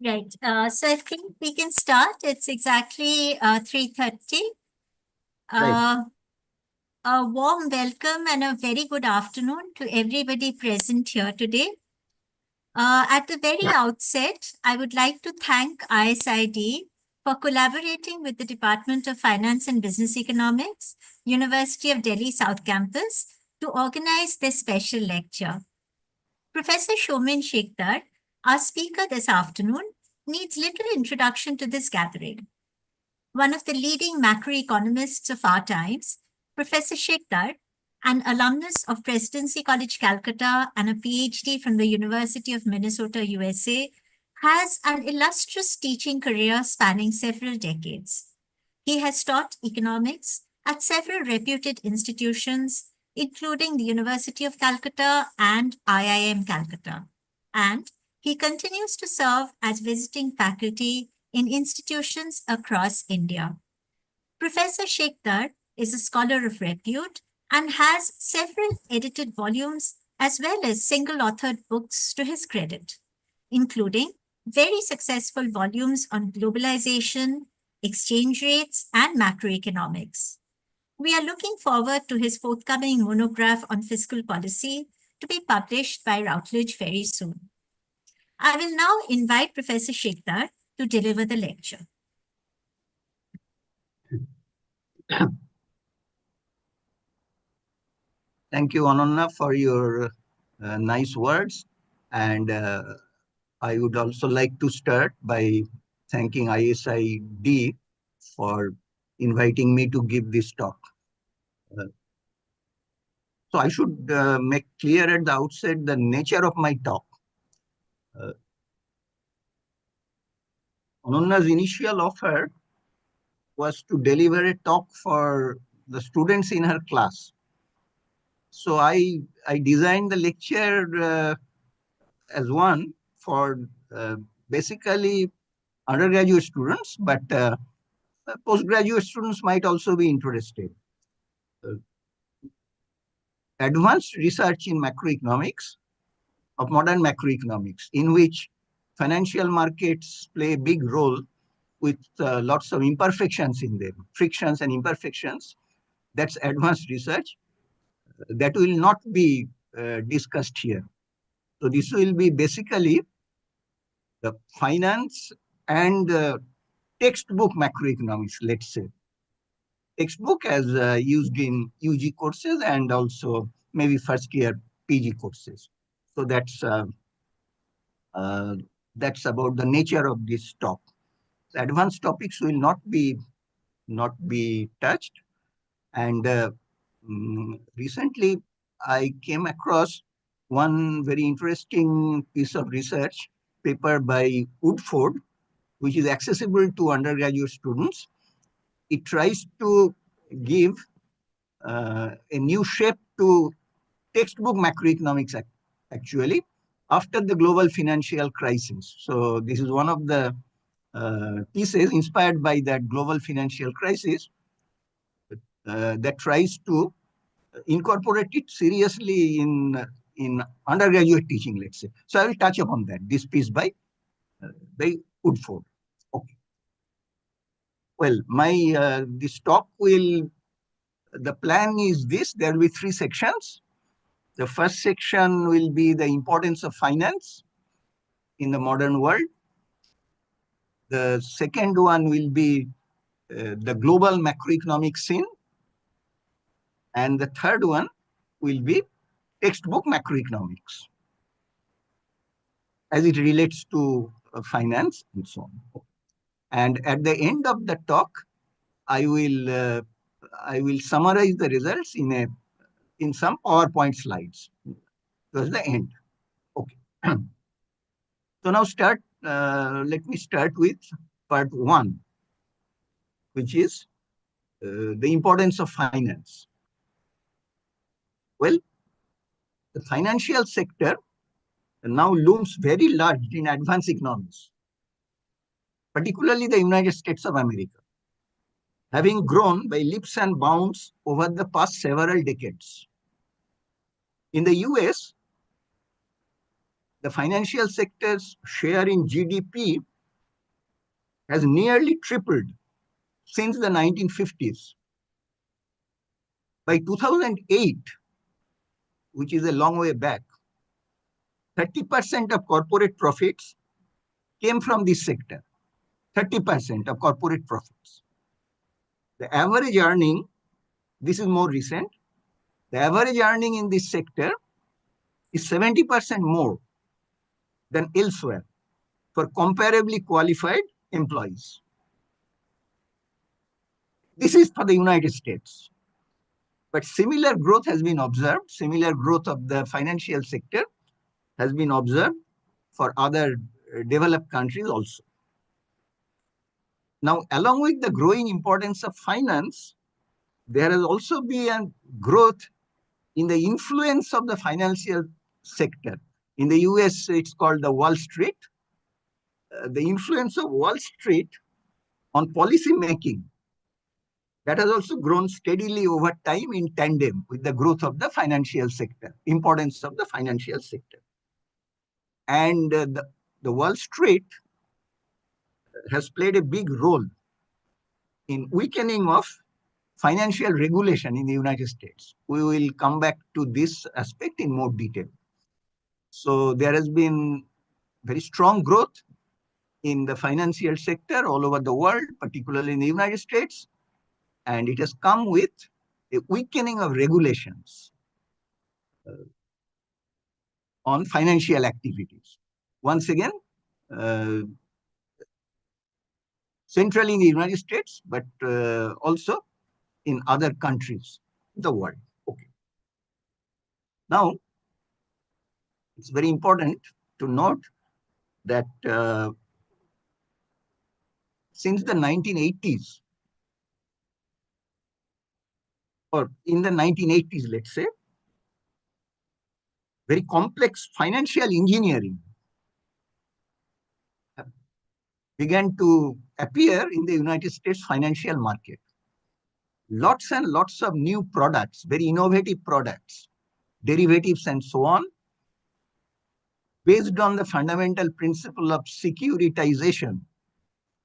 Right. So I think we can start. It's exactly 3:30. Right. Uh, a warm welcome and a very good afternoon to everybody present here today. At the very outset, I would like to thank ISID for collaborating with the Department of Finance and Business Economics, University of Delhi South Campus, to organize this special lecture. Professor Shomin Shekdar, our speaker this afternoon, needs little introduction to this gathering. One of the leading macroeconomists of our times, Professor Shekdar, an alumnus of Presidency College Calcutta and a PhD from the University of Minnesota, USA, has an illustrious teaching career spanning several decades. He has taught economics at several reputed institutions, including the University of Calcutta and IIM Calcutta. And he continues to serve as visiting faculty in institutions across India. Professor Shekdar is a scholar of repute and has several edited volumes as well as single authored books to his credit, including very successful volumes on globalization, exchange rates, and macroeconomics. We are looking forward to his forthcoming monograph on fiscal policy to be published by Routledge very soon. I will now invite Professor Shekdar to deliver the lecture. Thank you, Ananya, for your nice words. And I would also like to start by thanking ISID for inviting me to give this talk. Uh, so I should make clear at the outset the nature of my talk. Uh, Ananya's initial offer was to deliver a talk for the students in her class. So I designed the lecture as one for basically undergraduate students, but postgraduate students might also be interested. Uh, Advanced research in macroeconomics, of modern macroeconomics, in which financial markets play a big role with lots of imperfections in them, frictions and imperfections. That's advanced research. That will not be discussed here. So this will be basically the finance and textbook macroeconomics, let's say. Textbook as used in UG courses and also maybe first year PG courses. So uh, that's about the nature of this talk. The advanced topics will not be touched. And recently, I came across one very interesting piece of research paper by Woodford, which is accessible to undergraduate students. It tries to give a new shape to textbook macroeconomics actually after the global financial crisis. So this is one of the pieces inspired by that global financial crisis that tries to incorporate it seriously in undergraduate teaching, let's say. So I will touch upon that. This piece by Woodford. Okay. Well, my this talk will. The plan is this. There will be three sections. The first section will be the importance of finance in the modern world. The second one will be the global macroeconomic scene. And the third one will be textbook macroeconomics as it relates to finance and so on. And at the end of the talk, I will I will summarize the results in some PowerPoint slides. Towards the end. Okay. So now let me start with part one, which is the importance of finance. Well, the financial sector now looms very large in advanced economies, particularly the United States of America, having grown by leaps and bounds over the past several decades. In the US, the financial sector's share in GDP has nearly tripled since the 1950s. By 2008, which is a long way back, 30% of corporate profits came from this sector. 30% of corporate profits. The average earning, this is more recent, the average earning in this sector is 70% more than elsewhere for comparably qualified employees. This is for the United States. But similar growth has been observed, similar growth of the financial sector has been observed for other developed countries also. Now, along with the growing importance of finance, there has also been a growth in the influence of the financial sector. In the US, it's called the Wall Street. The influence of Wall Street on policy making, that has also grown steadily over time in tandem with the growth of the financial sector, importance of the financial sector. And the Wall Street has played a big role in weakening of financial regulation in the United States. We will come back to this aspect in more detail. So there has been very strong growth in the financial sector all over the world, particularly in the United States, and it has come with a weakening of regulations on financial activities. Once again, uh, centrally in the United States, but also in other countries in the world. Okay. Now, it's very important to note that since the 1980s, or in the 1980s, let's say, very complex financial engineering began to appear in the United States financial market. Lots and lots of new products, very innovative products, derivatives and so on, based on the fundamental principle of securitization,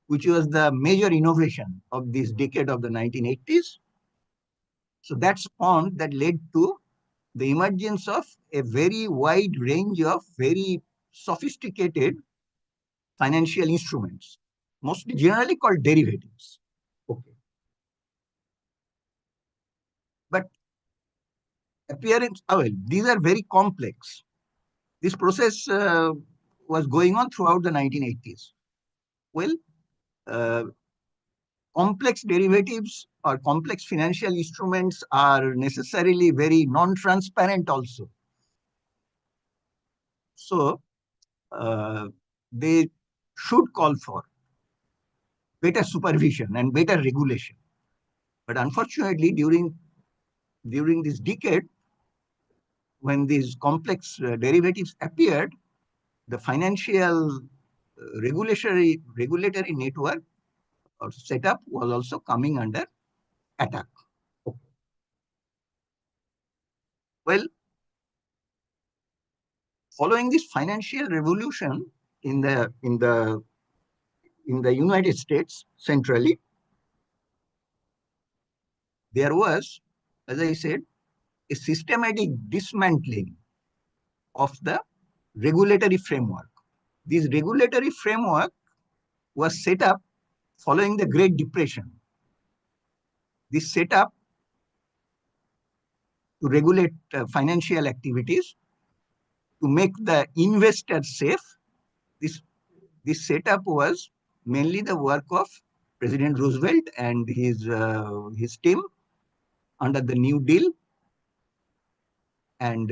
which was the major innovation of this decade of the 1980s. So that spawned, that led to the emergence of a very wide range of very sophisticated financial instruments, mostly generally called derivatives. Okay. But appearance, well, these are very complex. This process was going on throughout the 1980s. Well, uh, complex derivatives or complex financial instruments are necessarily very non-transparent also. So they should call for better supervision and better regulation. But unfortunately, during this decade, when these complex derivatives appeared, the financial regulatory network or setup was also coming under attack. Okay. Well, following this financial revolution in the United States centrally, there was, as I said, a systematic dismantling of the regulatory framework. This regulatory framework was set up following the Great Depression. This set up to regulate financial activities, to make the investor safe. This setup was mainly the work of President Roosevelt and his team under the New Deal, and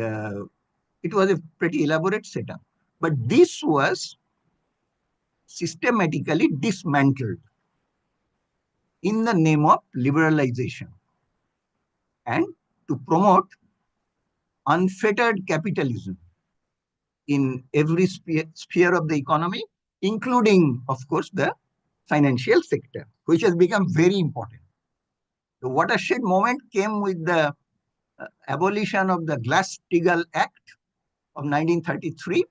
it was a pretty elaborate setup. But this was systematically dismantled in the name of liberalization and to promote unfettered capitalism in every sphere of the economy, including, of course, the financial sector, which has become very important. The watershed moment came with the abolition of the Glass-Steagall Act of 1933,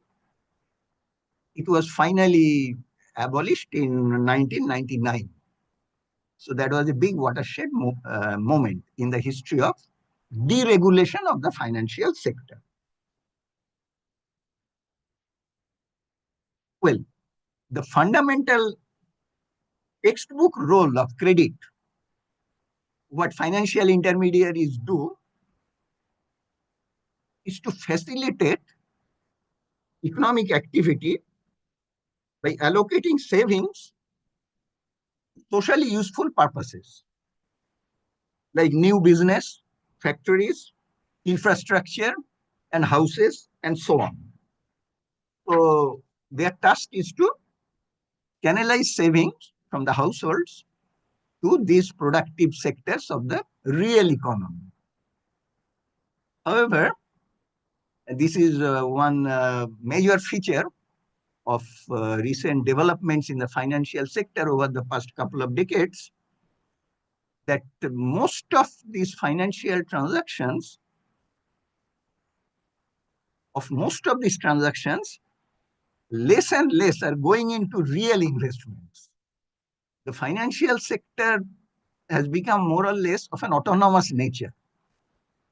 it was finally abolished in 1999. So that was a big watershed moment in the history of deregulation of the financial sector. Well, the fundamental textbook role of credit, what financial intermediaries do, is to facilitate economic activity by allocating savings to socially useful purposes like new business, factories, infrastructure, and houses, and so on. So their task is to canalize savings from the households to these productive sectors of the real economy. However, this is one major feature of recent developments in the financial sector over the past couple of decades, that most of these financial transactions, less and less are going into real investments. The financial sector has become more or less of an autonomous nature.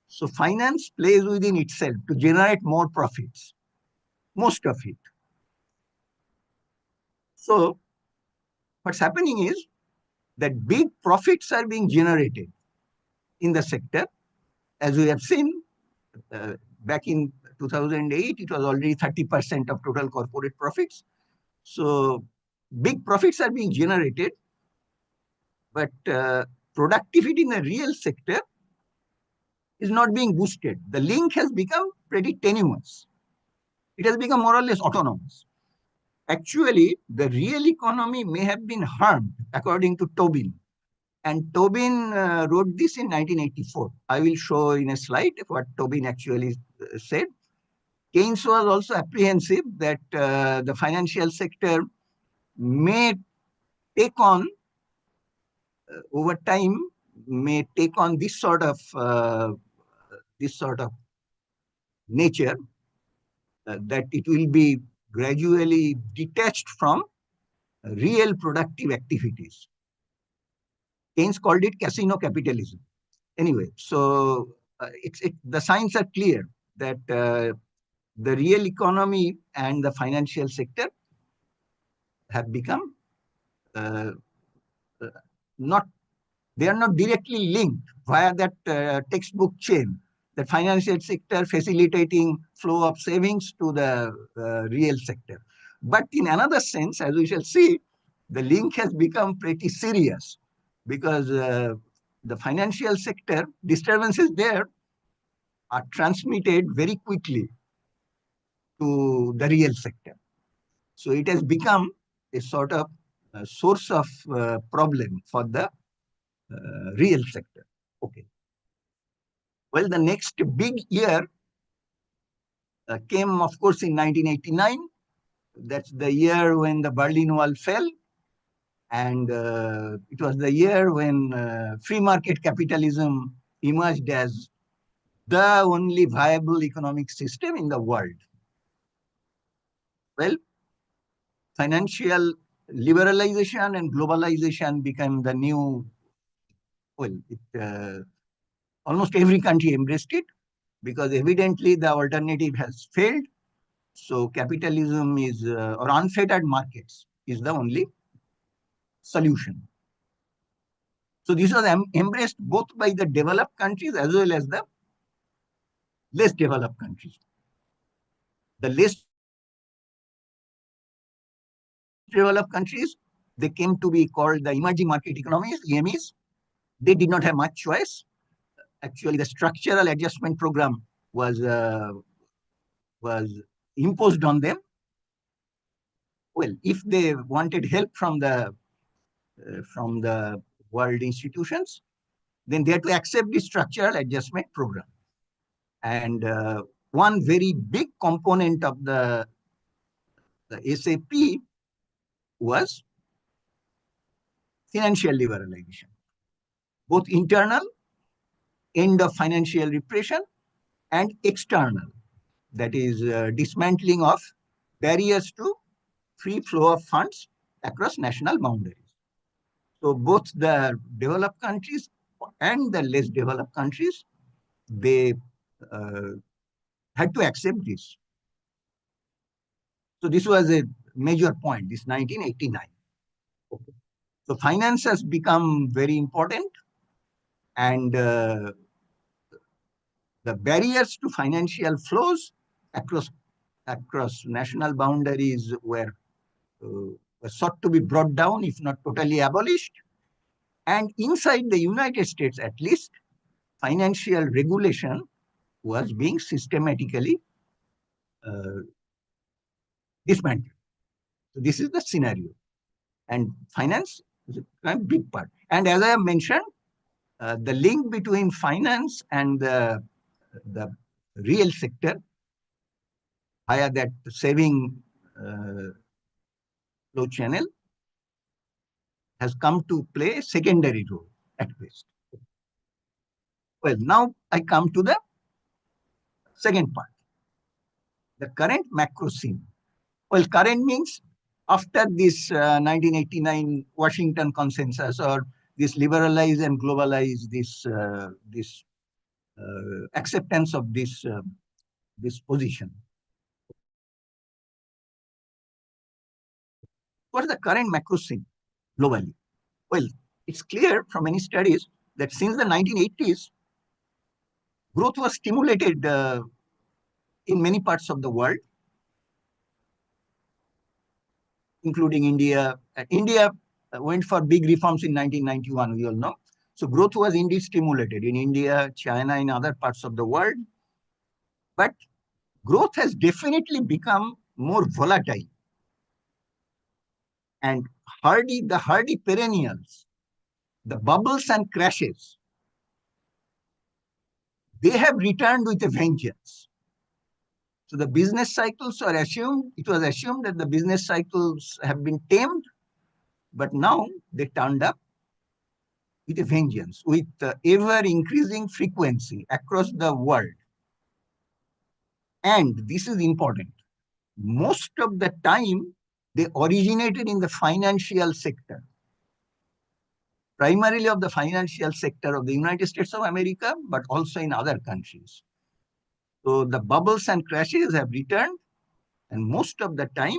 So finance plays within itself to generate more profits, most of it. So what's happening is that big profits are being generated in the sector. As we have seen, back in 2008, it was already 30% of total corporate profits. So big profits are being generated, but productivity in the real sector is not being boosted. The link has become pretty tenuous. It has become more or less autonomous. Actually, the real economy may have been harmed, according to Tobin. And Tobin wrote this in 1984. I will show in a slide what Tobin actually said. Keynes was also apprehensive that the financial sector may take on, over time, may take on this sort of nature, that it will be gradually detached from real productive activities. Keynes called it casino capitalism. Anyway, so the signs are clear that the real economy and the financial sector have become uh, uh, not, they are not directly linked via that textbook chain, the financial sector facilitating flow of savings to the real sector. But in another sense, as we shall see, the link has become pretty serious, because the financial sector disturbances there are transmitted very quickly to the real sector. So it has become a sort of source of problem for the real sector. Okay. Well, the next big year came, of course, in 1989. That's the year when the Berlin Wall fell. And it was the year when free market capitalism emerged as the only viable economic system in the world. Well, financial liberalization and globalization became the new, well, almost every country embraced it, because evidently the alternative has failed. So capitalism is, or unfettered markets is the only solution. So this was embraced both by the developed countries as well as the less developed countries. The less developed countries, they came to be called the emerging market economies, EMEs. They did not have much choice. Actually, the structural adjustment program was was imposed on them. Well, if they wanted help from the world institutions, then they had to accept the structural adjustment program. And one very big component of the SAP was financial liberalization, both internal, end of financial repression, and external, that is dismantling of barriers to free flow of funds across national boundaries. So both the developed countries and the less developed countries, they uh, had to accept this. So this was a major point, this 1989. Okay. So finance has become very important, and the barriers to financial flows across national boundaries were sought to be brought down, if not totally abolished. And inside the United States, at least, financial regulation was being systematically uh, dismantled. So this is the scenario, and finance is a big part. And as I have mentioned, the link between finance and the real sector via that saving uh, flow channel has come to play a secondary role at best. Well, now I come to the second part, the current macro scene. Well, current means after this 1989 Washington Consensus, or this liberalize and globalize, this acceptance of this position. What is the current macro scene globally? Well, it's clear from many studies that since the 1980s, growth was stimulated in many parts of the world, including India. India went for big reforms in 1991, we all know. So growth was indeed stimulated in India, China, in other parts of the world. But growth has definitely become more volatile. And the hardy perennials, the bubbles and crashes, they have returned with a vengeance. So the business cycles are assumed, it was assumed that the business cycles have been tamed, but now they turned up with a vengeance, with ever increasing frequency across the world. And this is important. Most of the time, they originated in the financial sector, primarily of the financial sector of the United States of America, but also in other countries. So the bubbles and crashes have returned, and most of the time,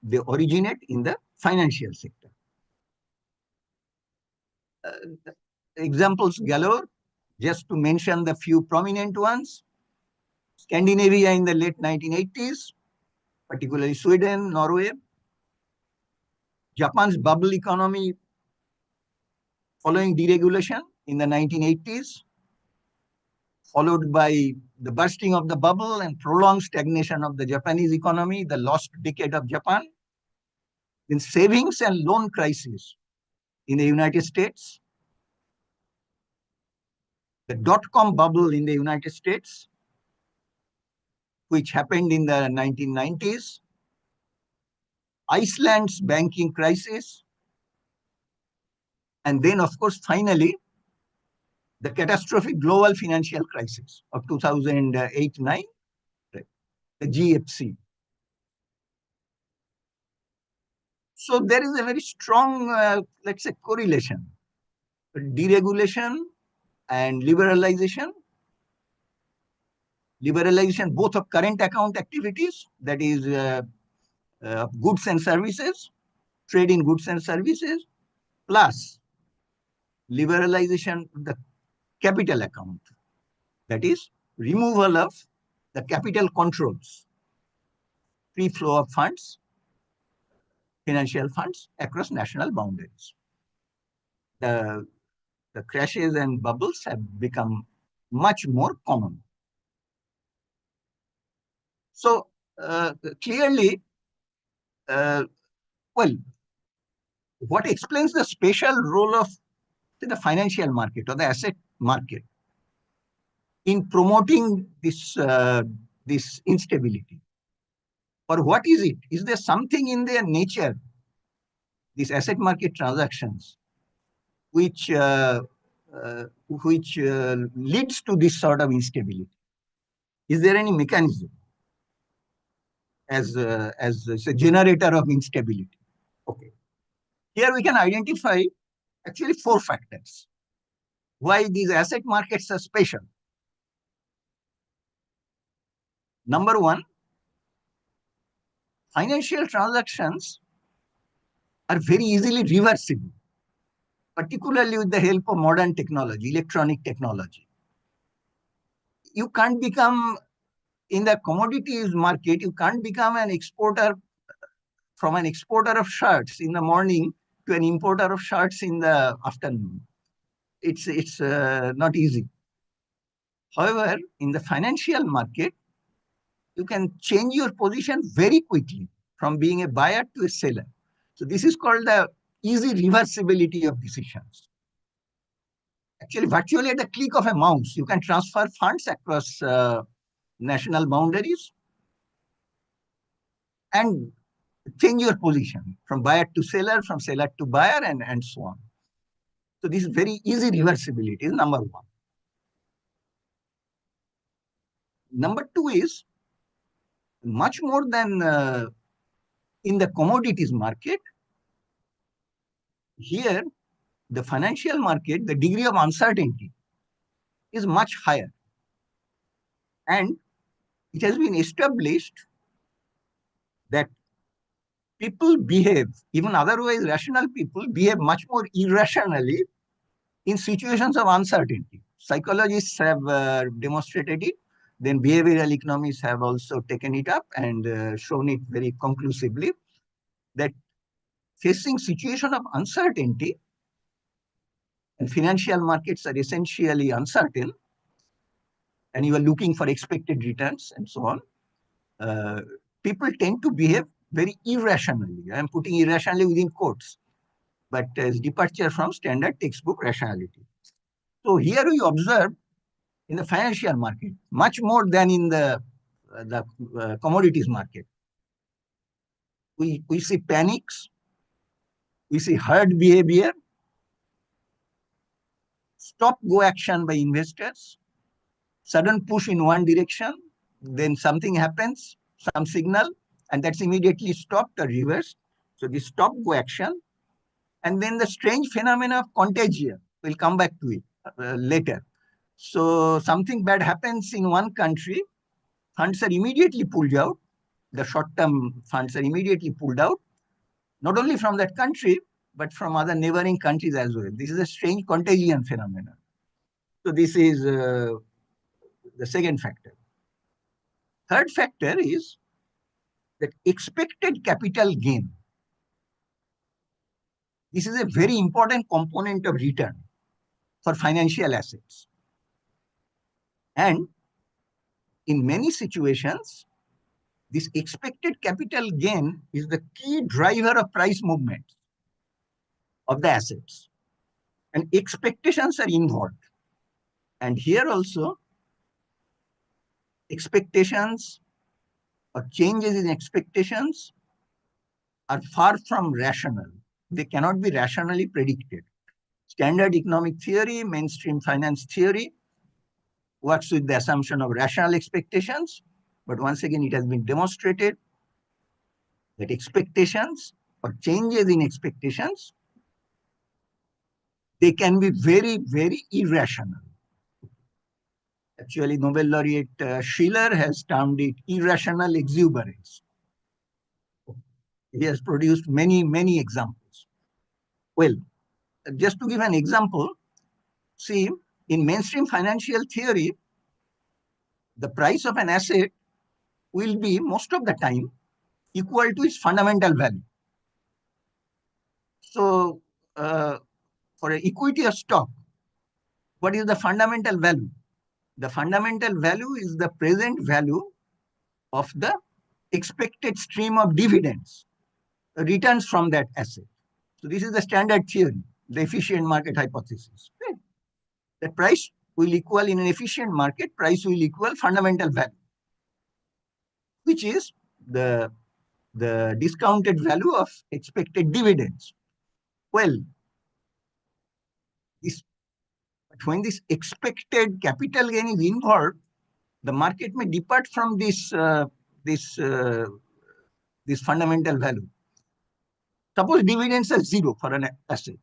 they originate in the financial sector. Examples galore, just to mention the few prominent ones. Scandinavia in the late 1980s, particularly Sweden, Norway. Japan's bubble economy following deregulation in the 1980s, followed by the bursting of the bubble and prolonged stagnation of the Japanese economy, the lost decade of Japan. Then savings and loan crisis in the United States, the dot-com bubble in the United States, which happened in the 1990s, Iceland's banking crisis, and then, of course, finally, the catastrophic global financial crisis of 2008-9, the GFC. So there is a very strong, let's say, correlation. Deregulation and liberalization both of current account activities, that is goods and services, trade in goods and services, plus liberalization of the capital account, that is removal of the capital controls, free flow of funds, financial funds across national boundaries. The, the crashes and bubbles have become much more common. So clearly, uh, well, what explains the special role of the financial market or the asset market in promoting this instability? Or what is it? Is there something in their nature, these asset market transactions, which leads to this sort of instability? Is there any mechanism? as a generator of instability. Okay. Here we can identify actually four factors why these asset markets are special. Number one, financial transactions are very easily reversible, particularly with the help of modern technology, electronic technology. You can't become, in the commodities market, you can't become an exporter, from an exporter of shirts in the morning to an importer of shirts in the afternoon. It's not easy. However, in the financial market, you can change your position very quickly from being a buyer to a seller. So this is called the easy reversibility of decisions. Actually, virtually at the click of a mouse, you can transfer funds across national boundaries and change your position from buyer to seller, from seller to buyer, and so on. So this is very easy reversibility is number one. Number two is much more than in the commodities market. Here, the financial market, the degree of uncertainty is much higher. And it has been established that people behave, even otherwise rational people behave much more irrationally in situations of uncertainty. Psychologists have demonstrated it. Then behavioral economists have also taken it up and shown it very conclusively that facing situation of uncertainty, and financial markets are essentially uncertain, and you are looking for expected returns and so on, uh, people tend to behave very irrationally. I am putting irrationally within quotes, but as departure from standard textbook rationality. So here we observe in the financial market much more than in the commodities market. We see panics, we see herd behavior, stop go action by investors, sudden push in one direction, then something happens, some signal, and that's immediately stopped or reversed. So the stop go action, and then the strange phenomena of contagion. We'll come back to it later. So something bad happens in one country, funds are immediately pulled out. The short-term funds are immediately pulled out, not only from that country, but from other neighboring countries as well. This is a strange contagion phenomenon. So this is the second factor. Third factor is that expected capital gain. This is a very important component of return for financial assets. And in many situations, this expected capital gain is the key driver of price movement of the assets. And expectations are involved. And here also, expectations or changes in expectations are far from rational. They cannot be rationally predicted. Standard economic theory, mainstream finance theory works with the assumption of rational expectations, but once again, it has been demonstrated that expectations or changes in expectations, they can be very, very irrational. Actually, Nobel laureate Schiller has termed it irrational exuberance. He has produced many, many examples. Well, just to give an example, see, in mainstream financial theory, the price of an asset will be most of the time equal to its fundamental value. So, for an equity of stock, what is the fundamental value? The fundamental value is the present value of the expected stream of dividends, returns from that asset. So this is the standard theory, the efficient market hypothesis. Okay. The price will equal in an efficient market, price will equal fundamental value, which is the discounted value of expected dividends. Well, this, when this expected capital gain is involved, the market may depart from this this fundamental value. Suppose dividends are zero for an asset.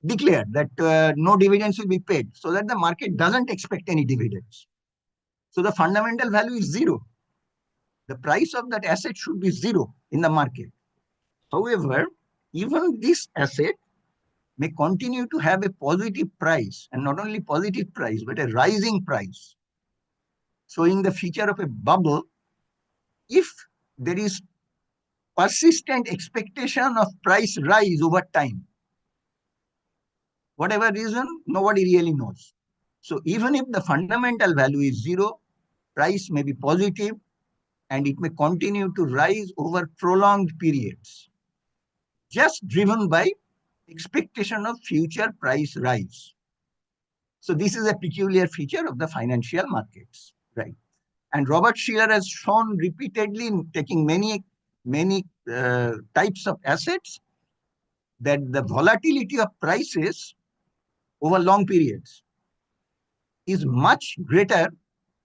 Declare that no dividends will be paid so that the market doesn't expect any dividends. So the fundamental value is zero. The price of that asset should be zero in the market. However, even this asset may continue to have a positive price, and not only positive price, but a rising price, showing the feature of a bubble if there is persistent expectation of price rise over time. Whatever reason, nobody really knows. So even if the fundamental value is zero, price may be positive and it may continue to rise over prolonged periods, just driven by expectation of future price rise. So this is a peculiar feature of the financial markets, right? And Robert Shiller has shown repeatedly in taking many types of assets that the volatility of prices over long periods is much greater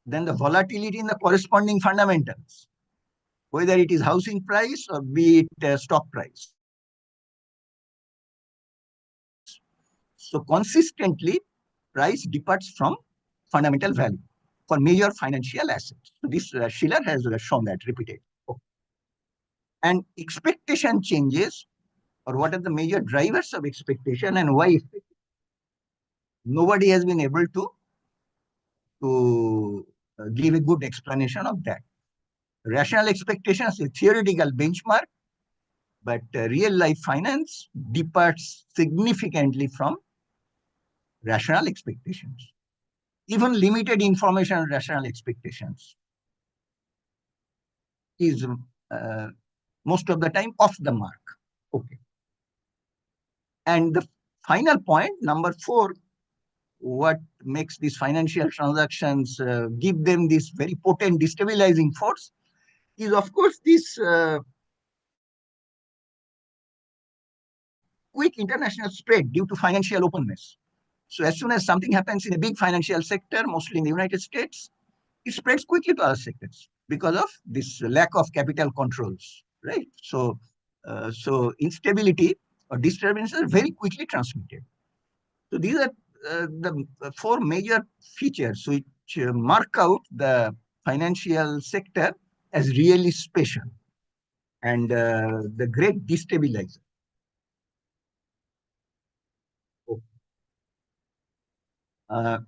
than the volatility in the corresponding fundamentals, whether it is housing price or be it stock price. So consistently, price departs from fundamental value for major financial assets. So this Schiller has shown that repeated. Okay. And expectation changes, or what are the major drivers of expectation and why nobody has been able to give a good explanation of that. Rational expectations is a theoretical benchmark, but real life finance departs significantly from rational expectations. Even limited information on rational expectations is uh, most of the time off the mark. Okay. And the final point, number 4, what makes these financial transactions give them this very potent destabilizing force is, of course, this quick international spread due to financial openness. So as soon as something happens in a big financial sector, mostly in the United States, it spreads quickly to other sectors because of this lack of capital controls, right? So instability or disturbances are very quickly transmitted. So these are the 4 major features which mark out the financial sector as really special and the great destabilizer. Uh,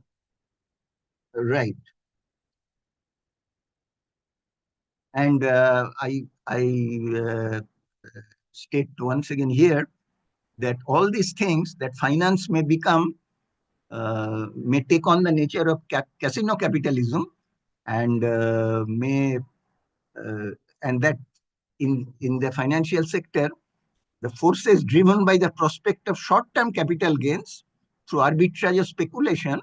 right. And I state once again here that all these things that finance may take on the nature of casino capitalism and may and that in the financial sector, the forces driven by the prospect of short-term capital gains through arbitrage or speculation,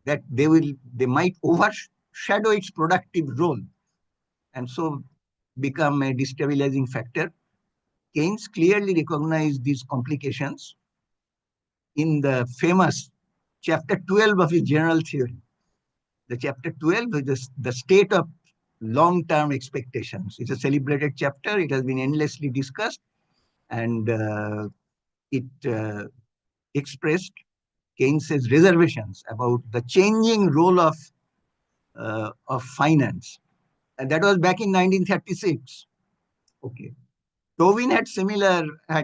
that they might overshadow its productive role and so become a destabilizing factor. Keynes clearly recognized these complications in the famous chapter 12 of his general theory. The chapter 12 is the state of long-term expectations. It's a celebrated chapter. It has been endlessly discussed, and it expressed Keynes's reservations about the changing role of finance. And that was back in 1936. Okay. Tobin had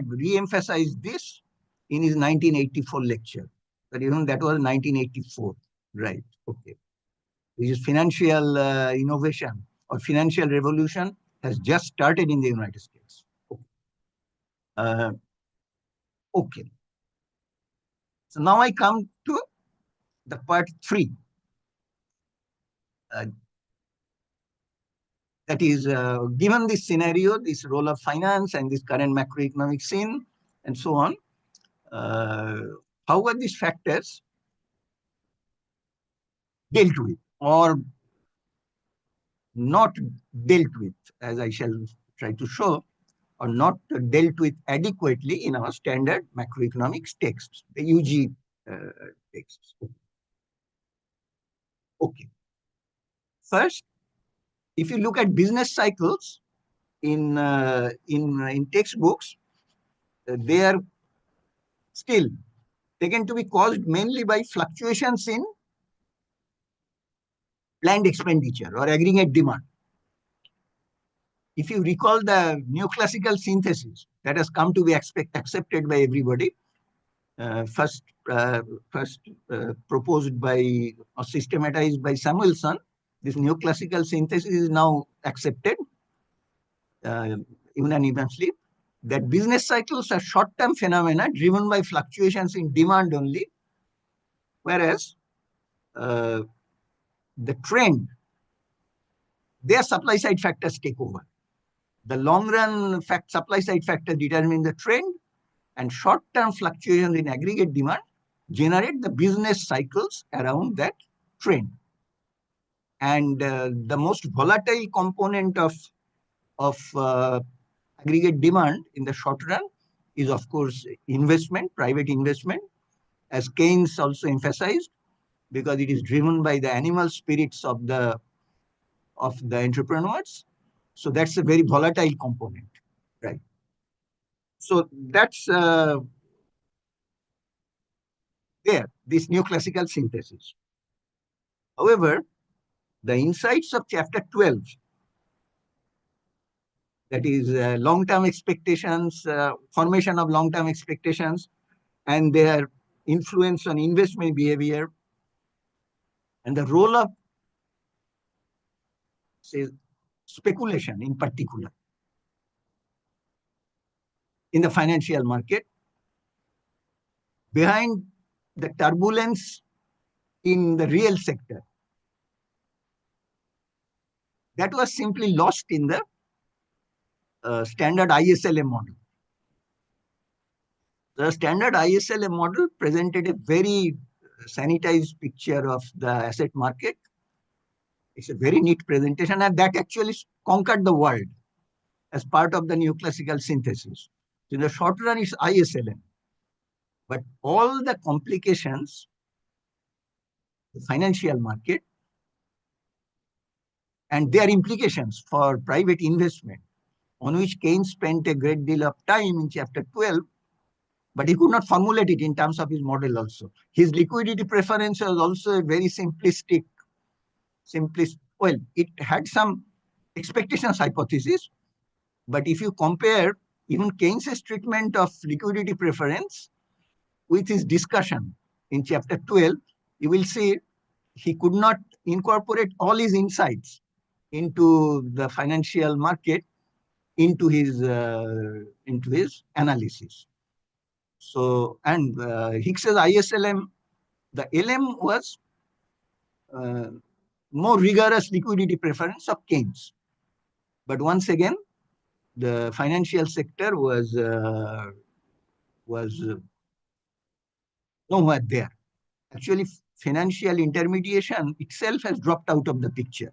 re-emphasized this in his 1984 lecture. But even that was 1984. Right. Okay. Which is financial innovation or financial revolution has just started in the United States. Uh, okay. So now I come to the part 3. Uh, that is, given this scenario, this role of finance and this current macroeconomic scene and so on, uh, how are these factors dealt with or not dealt with, as I shall try to show, or not dealt with adequately in our standard macroeconomics texts, the UG texts. Okay. First, If you look at business cycles in textbooks, they are still taken to be caused mainly by fluctuations in planned expenditure or aggregate demand. If you recall the neoclassical synthesis that has come to be accepted by everybody, uh, first uh, first proposed by or systematized by Samuelson, this neoclassical synthesis is now accepted uh, unanimously, that business cycles are short-term phenomena driven by fluctuations in demand only, whereas uh, the trend, their supply side factors take over. The long run supply side factors determine the trend, and short term fluctuations in aggregate demand generate the business cycles around that trend. And the most volatile component of aggregate demand in the short run is, of course, investment, private investment, as Keynes also emphasized, because it is driven by the animal spirits of the entrepreneurs. So that's a very volatile component, right? So that's there, this neoclassical synthesis. However, the insights of chapter 12, that is long-term expectations, formation of long-term expectations, and their influence on investment behavior, and the role of, say, speculation in particular in the financial market, behind the turbulence in the real sector, that was simply lost in the standard ISLM model. The standard ISLM model presented a very sanitized picture of the asset market. It's a very neat presentation, and that actually conquered the world as part of the neoclassical synthesis. So in the short run, it's ISLM, but all the complications, the financial market, and their implications for private investment, on which Keynes spent a great deal of time in chapter 12, but he could not formulate it in terms of his model also. His liquidity preference was also a very well, it had some expectations hypothesis, but if you compare even Keynes's treatment of liquidity preference with his discussion in chapter 12, you will see he could not incorporate all his insights into the financial market into his analysis. So, and Hicks's ISLM, the LM was uh, more rigorous liquidity preference of Keynes. But once again, the financial sector was nowhere there. Actually, financial intermediation itself has dropped out of the picture.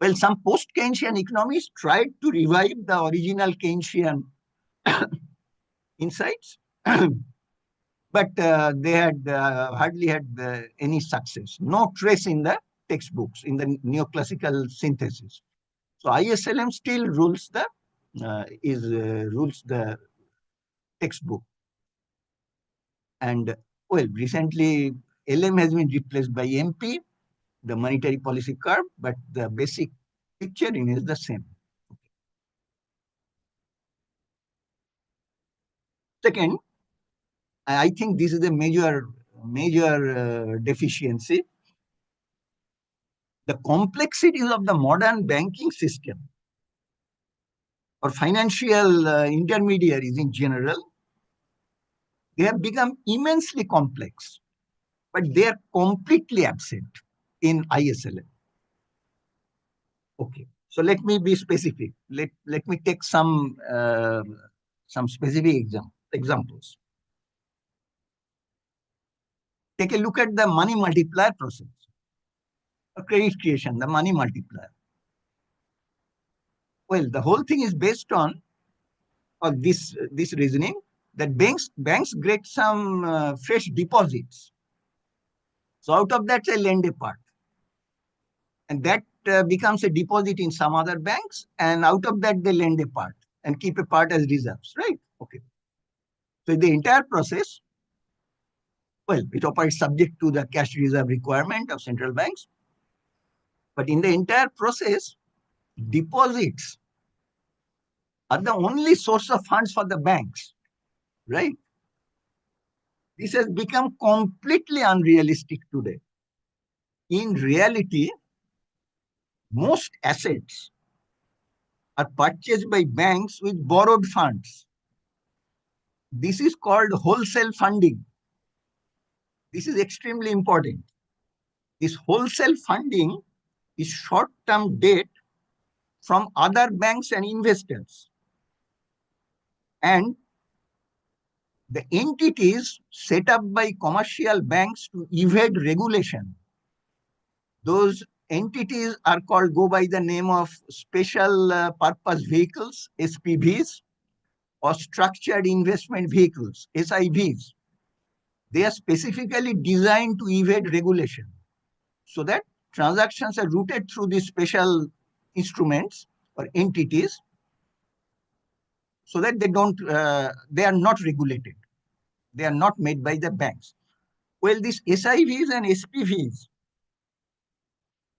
Well, some post-Keynesian economists tried to revive the original Keynesian insights, but they had hardly had any success. No trace in the textbooks, in the neoclassical synthesis. So ISLM still rules the textbook. And well, recently LM has been replaced by MP, the monetary policy curve, but the basic picture is the same. Second, I think this is a major deficiency. The complexities of the modern banking system or financial intermediaries in general, they have become immensely complex, but they are completely absent in ISLM. Okay, so let me be specific. Let me take some specific examples. Take a look at the money multiplier process, or credit creation, the money multiplier. Well, the whole thing is based on this reasoning that banks get some fresh deposits. So out of that, they lend a part. and that becomes a deposit in some other banks, and out of that they lend a part and keep a part as reserves, right? Okay. So the entire process, well, it operates subject to the cash reserve requirement of central banks, but in the entire process, deposits are the only source of funds for the banks, right? This has become completely unrealistic today. In reality, most assets are purchased by banks with borrowed funds. This is called wholesale funding. This is extremely important. This wholesale funding is short-term debt from other banks and investors. And the entities set up by commercial banks to evade regulation, those entities are called, go by the name of special purpose vehicles, SPVs, or structured investment vehicles, SIVs. They are specifically designed to evade regulation so that transactions are routed through these special instruments or entities so that they are not regulated. They are not made by the banks. Well, these SIVs and SPVs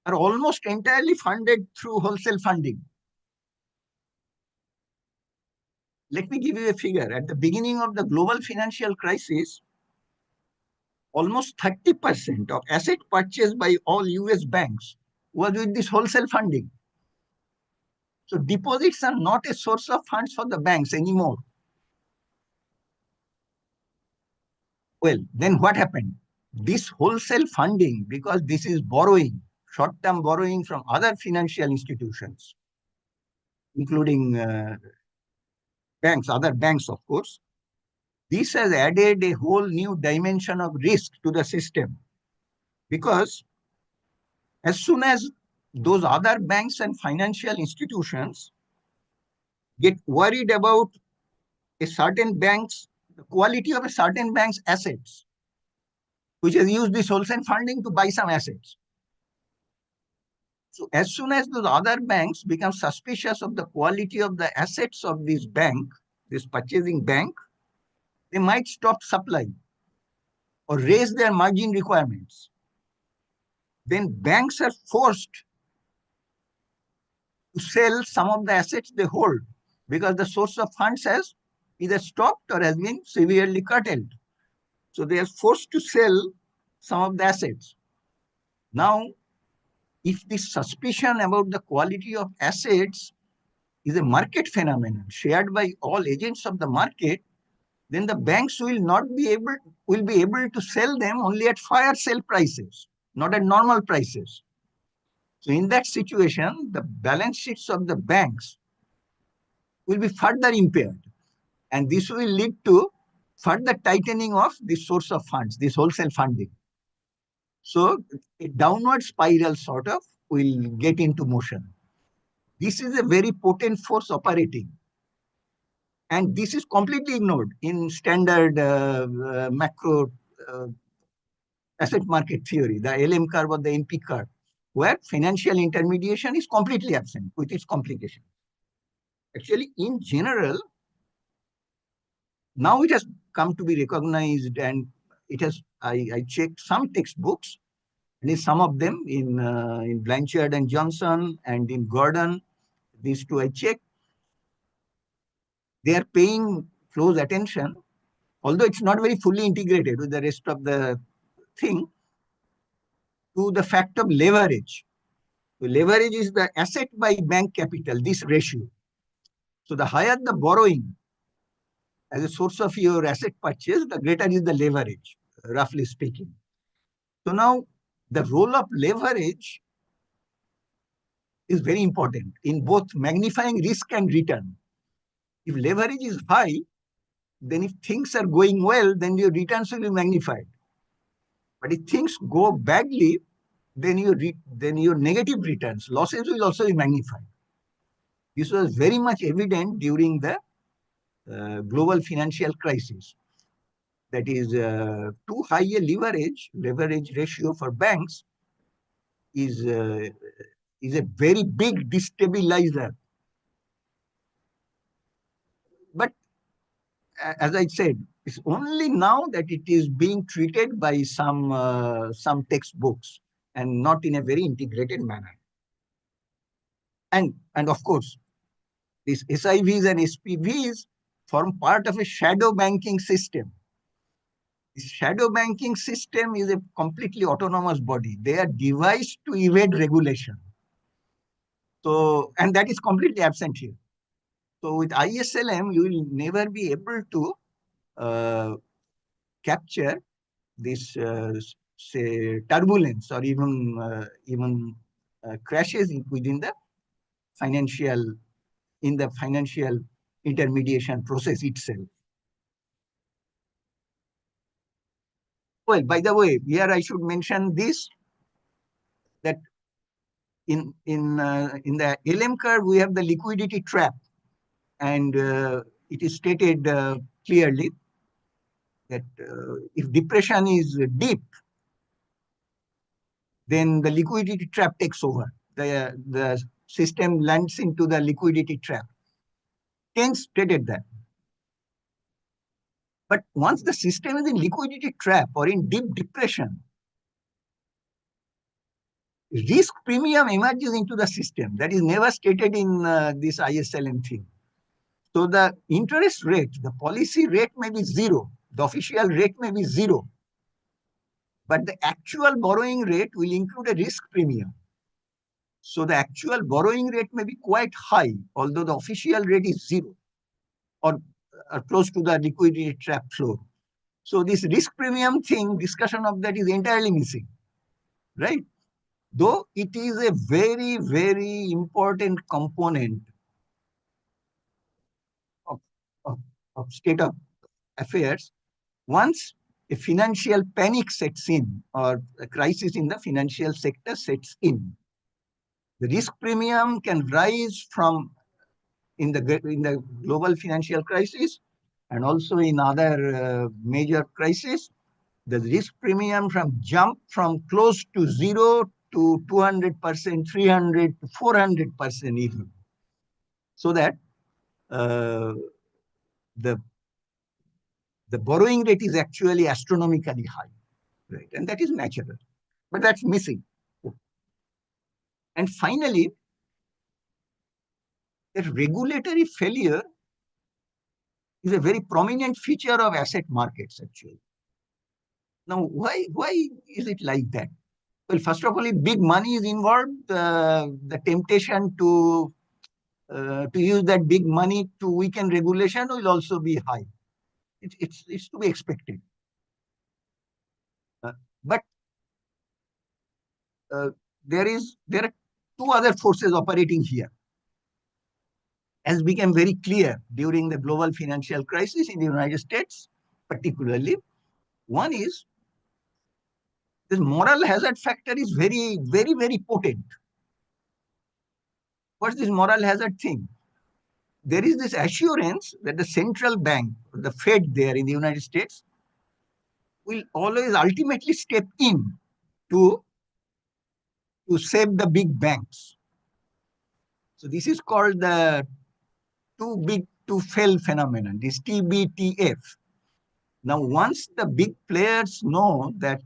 are almost entirely funded through wholesale funding. Let me give you a figure. At the beginning of the global financial crisis, almost 30% of asset purchased by all US banks was with this wholesale funding. So deposits are not a source of funds for the banks anymore. Well, then what happened? This wholesale funding, because this is borrowing, short-term borrowing from other financial institutions, including banks, other banks, of course, this has added a whole new dimension of risk to the system. Because as soon as those other banks and financial institutions get worried about a certain bank's, the quality of a certain bank's assets, which has used this wholesale funding to buy some assets. So as soon as those other banks become suspicious of the quality of the assets of this bank, this purchasing bank, they might stop supplying or raise their margin requirements. Then banks are forced to sell some of the assets they hold because the source of funds has either stopped or has been severely curtailed. So they are forced to sell some of the assets. Now, if this suspicion about the quality of assets is a market phenomenon shared by all agents of the market, then the banks will be able to sell them only at fire sale prices, not at normal prices. So in that situation, the balance sheets of the banks will be further impaired. And this will lead to further tightening of the source of funds, this wholesale funding. So a downward spiral sort of will get into motion. This is a very potent force operating. And this is completely ignored in standard macro uh, asset market theory, the LM curve or the NP curve, where financial intermediation is completely absent with its complication. Actually, in general, now it has come to be recognized, and it has. I checked some textbooks, and in some of them in Blanchard and Johnson and in Gordon, these two I checked. They are paying close attention, although it's not very fully integrated with the rest of the thing, to the fact of leverage. So leverage is the asset by bank capital, this ratio. So the higher the borrowing as a source of your asset purchase, the greater is the leverage, roughly speaking. So now the role of leverage is very important in both magnifying risk and return. If leverage is high, then if things are going well, then your returns will be magnified. But if things go badly, then your negative returns, losses will also be magnified. This was very much evident during the global financial crisis. That is, too high a leverage ratio for banks is uh, is a very big destabilizer. But as I said, it's only now that it is being treated by some textbooks and not in a very integrated manner. And of course, these SIVs and SPVs form part of a shadow banking system. The shadow banking system is a completely autonomous body. They are devised to evade regulation. So, and that is completely absent here. So, with ISLM, you will never be able to uh, capture this, say, turbulence or even crashes within the financial in the financial intermediation process itself. Well, by the way, here I should mention this, that in the LM curve we have the liquidity trap, and it is stated clearly that if depression is deep, then the liquidity trap takes over. The system lands into the liquidity trap. Keynes stated that. But once the system is in liquidity trap or in deep depression, risk premium emerges into the system. That is never stated in this ISLM thing. So the interest rate, the policy rate may be zero, the official rate may be zero, but the actual borrowing rate will include a risk premium. So the actual borrowing rate may be quite high, although the official rate is zero or close to the liquidity trap floor. So this risk premium thing, discussion of that is entirely missing, right? Though it is a very, very important component of, of, of state of affairs, once a financial panic sets in or a crisis in the financial sector sets in, the risk premium can rise from in the global financial crisis and also in other major crises. The risk premium from jump from close to zero to 200%, 300 to 400% even. So that uh, the the borrowing rate is actually astronomically high, right? And that is natural, but that's missing. And finally, that regulatory failure is a very prominent feature of asset markets, actually. Now, why is it like that? Well, first of all, if big money is involved, the temptation to use that big money to weaken regulation will also be high. It's to be expected. But uh, there are two other forces operating here, as became very clear during the global financial crisis in the United States, particularly. One is this moral hazard factor is very, very, very potent. What's this moral hazard thing? There is this assurance that the central bank, the Fed there in the United States, will always ultimately step in to, to save the big banks. So this is called the too big to fail phenomenon, this TBTF. Now, once the big players know that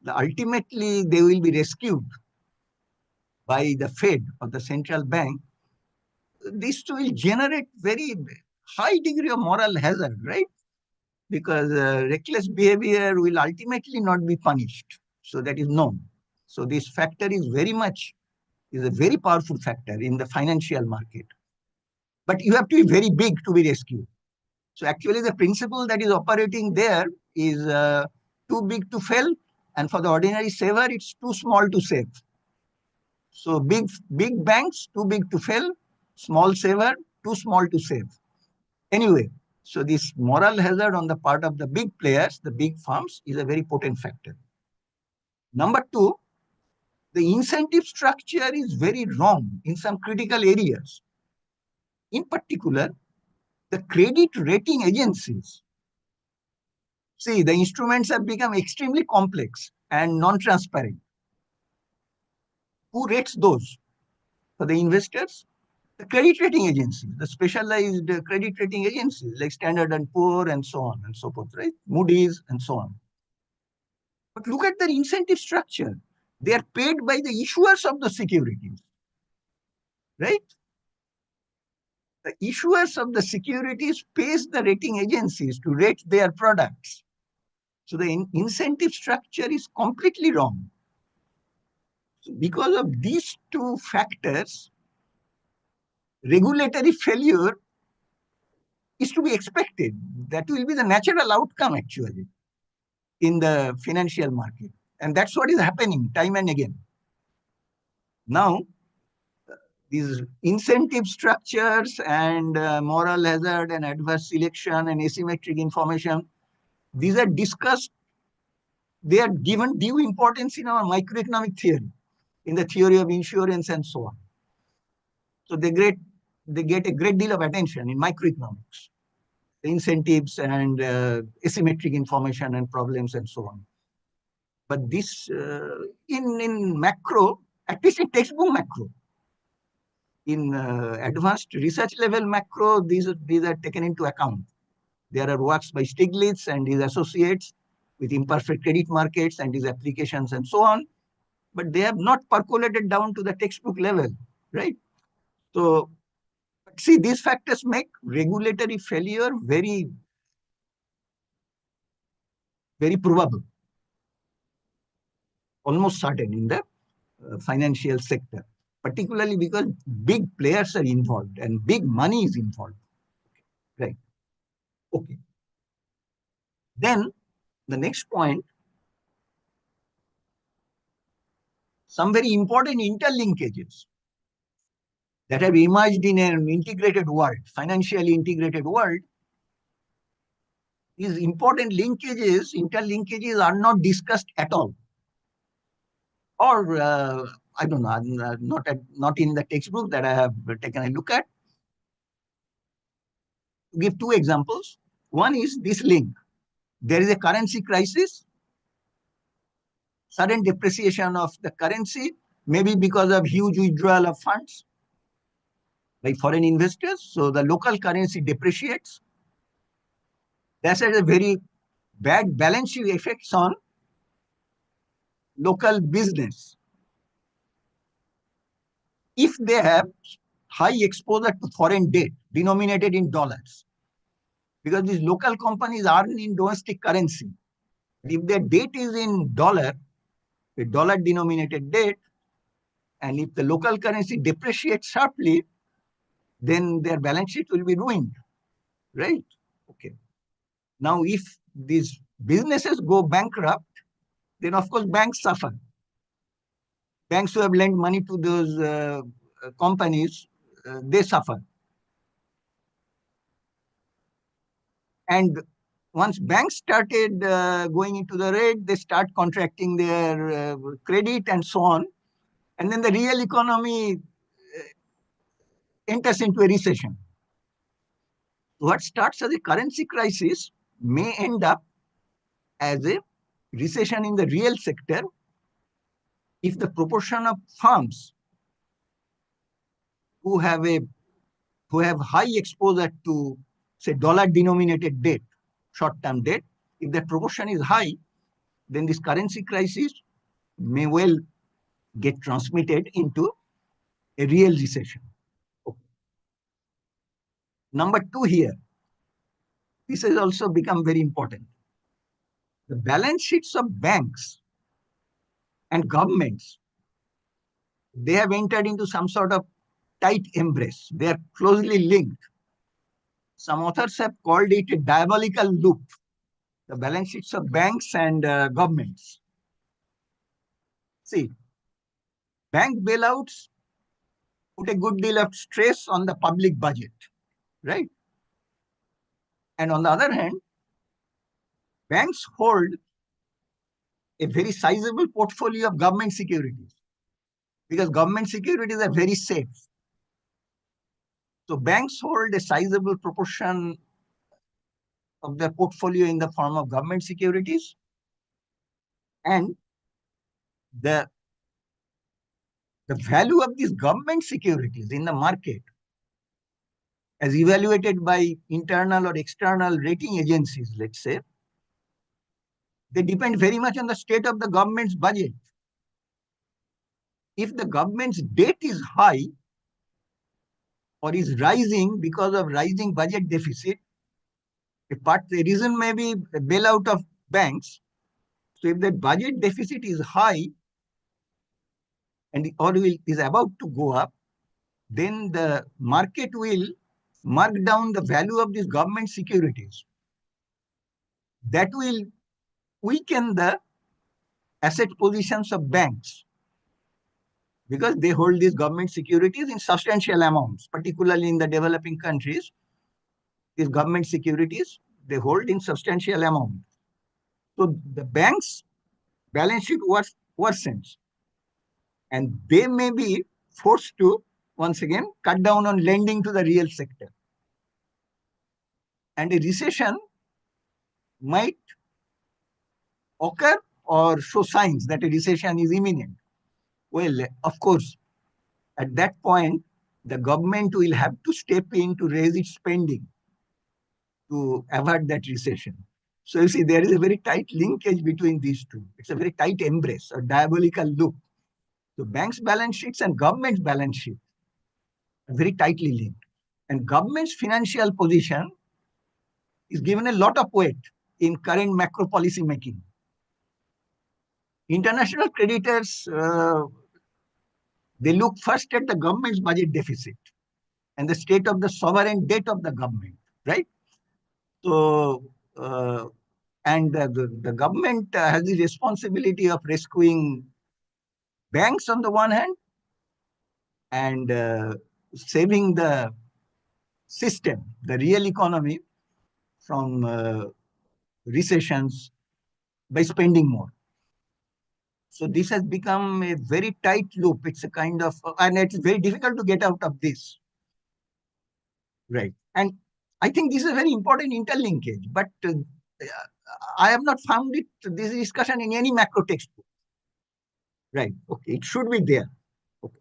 ultimately they will be rescued by the Fed or the central bank, this will generate very high degree of moral hazard, right? Because reckless behavior will ultimately not be punished. So that is known. So this factor is a very powerful factor in the financial market. But you have to be very big to be rescued. So actually the principle that is operating there is too big to fail, and for the ordinary saver, it's too small to save. So big banks, too big to fail, small saver, too small to save. Anyway, so this moral hazard on the part of the big players, the big firms, is a very potent factor. Number two, the incentive structure is very wrong in some critical areas. In particular, the credit rating agencies. See, the instruments have become extremely complex and non-transparent. Who rates those for the investors? The credit rating agencies, the specialized credit rating agencies like Standard and Poor and so on and so forth, right? Moody's and so on. But look at their incentive structure. They are paid by the issuers of the securities, right? The issuers of the securities pays the rating agencies to rate their products. So the incentive structure is completely wrong. So because of these two factors, regulatory failure is to be expected. That will be the natural outcome actually in the financial market. And that's what is happening time and again. Now, these incentive structures and moral hazard and adverse selection and asymmetric information, these are discussed, they are given due importance in our microeconomic theory, in the theory of insurance and so on. So they get a great deal of attention in microeconomics, the incentives and asymmetric information and problems and so on. But this in macro, at least in textbook macro, in advanced research level macro, these are taken into account. There are works by Stiglitz and his associates with imperfect credit markets and his applications and so on, but they have not percolated down to the textbook level, right? So, see, these factors make regulatory failure very, very probable, almost certain in the financial sector, particularly because big players are involved and big money is involved, right? Okay. Then the next point, some very important interlinkages that have emerged in an integrated world, financially integrated world. These important linkages, interlinkages are not discussed at all. Or I don't know, not in the textbook that I have taken a look at. To give two examples. One is this link. There is a currency crisis, sudden depreciation of the currency, maybe because of huge withdrawal of funds by foreign investors. So the local currency depreciates. That has a very bad balance sheet effects on local business. If they have high exposure to foreign debt denominated in dollars, because these local companies earn in domestic currency. If their debt is in dollar, a dollar denominated debt, and if the local currency depreciates sharply, then their balance sheet will be ruined, right? Okay. Now, if these businesses go bankrupt, then of course banks suffer. Banks who have lent money to those companies, they suffer. And once banks started going into the red, they start contracting their credit and so on. And then the real economy enters into a recession. What starts as a currency crisis may end up as a recession in the real sector if the proportion of firms who have a who have high exposure to, say, dollar denominated debt, short term debt, if that proportion is high, then this currency crisis may well get transmitted into a real recession. Okay. Number two here, this has also become very important. The balance sheets of banks and governments, they have entered into some sort of tight embrace. They are closely linked. Some authors have called it a diabolical loop, the balance sheets of banks and governments. See, bank bailouts put a good deal of stress on the public budget, right? And on the other hand, banks hold a very sizable portfolio of government securities because government securities are very safe. So banks hold a sizable proportion of their portfolio in the form of government securities, and the the value of these government securities in the market, as evaluated by internal or external rating agencies, let's say, they depend very much on the state of the government's budget. If the government's debt is high or is rising because of rising budget deficit, the reason may be a bailout of banks. So if the budget deficit is high and is about to go up, then the market will mark down the value of these government securities. That will weaken the asset positions of banks because they hold these government securities in substantial amounts, particularly in the developing countries. These government securities they hold in substantial amounts. So the banks' balance sheet worsens, and they may be forced to once again cut down on lending to the real sector. And a recession might occur or show signs that a recession is imminent. Well, of course, at that point, the government will have to step in to raise its spending to avert that recession. So you see, there is a very tight linkage between these two. It's a very tight embrace, a diabolical loop. So banks' balance sheets and government's balance sheet are very tightly linked. And government's financial position is given a lot of weight in current macro policy making. International creditors, they look first at the government's budget deficit and the state of the sovereign debt of the government, right? So, and the government has the responsibility of rescuing banks on the one hand and saving the system, the real economy from recessions by spending more. So this has become a very tight loop. It's a kind of, and it's very difficult to get out of this. Right. And I think this is a very important interlinkage, but I have not found this discussion in any macro textbook. Right. Okay. It should be there. Okay.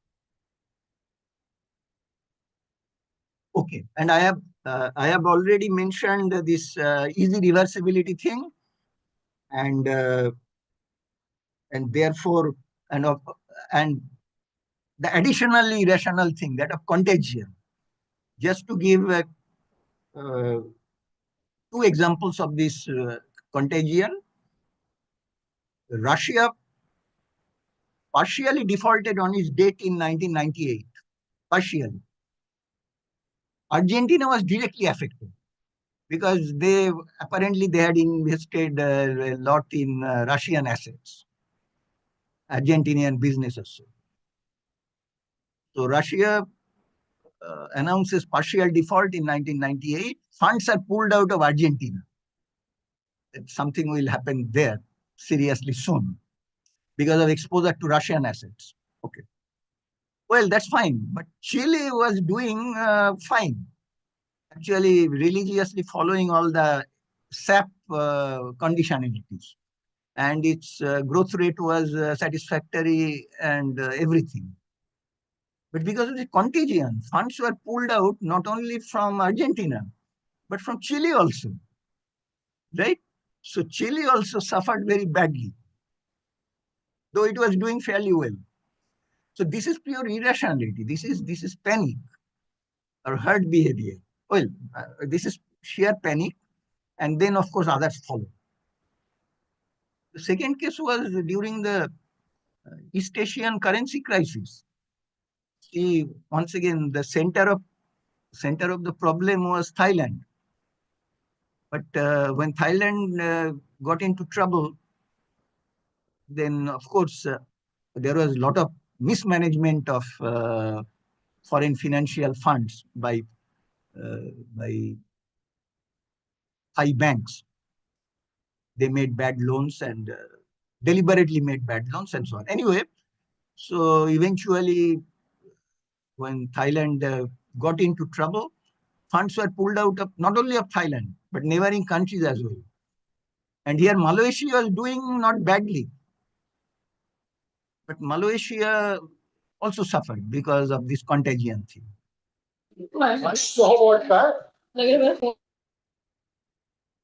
Okay. And I have already mentioned this easy reversibility thing, and uh, and therefore and of and the additional irrational thing that of contagion. Just to give uh, two examples of this contagion, Russia partially defaulted on its debt in 1998. Partially. Argentina was directly affected because they had invested a lot in Russian assets, Argentinian businesses. So Russia announces partial default in 1998. Funds are pulled out of Argentina. Something will happen there seriously soon because of exposure to Russian assets. Okay. Well, that's fine. But Chile was doing fine, actually religiously following all the SAP conditionalities. And its growth rate was satisfactory and everything. But because of the contagion, funds were pulled out not only from Argentina, but from Chile also, right? So Chile also suffered very badly, though it was doing fairly well. So this is pure irrationality. This is panic or herd behavior. Well, this is sheer panic, and then of course others follow. The second case was during the East Asian currency crisis. See, once again, the center of the problem was Thailand. But when Thailand got into trouble, then of course there was a lot of mismanagement of foreign financial funds by Thai banks. They made bad loans and deliberately made bad loans and so on. Anyway, so eventually, when Thailand got into trouble, funds were pulled out of not only of Thailand but neighboring countries as well. And here Malaysia was doing not badly, but Malaysia also suffered because of this contagion thing.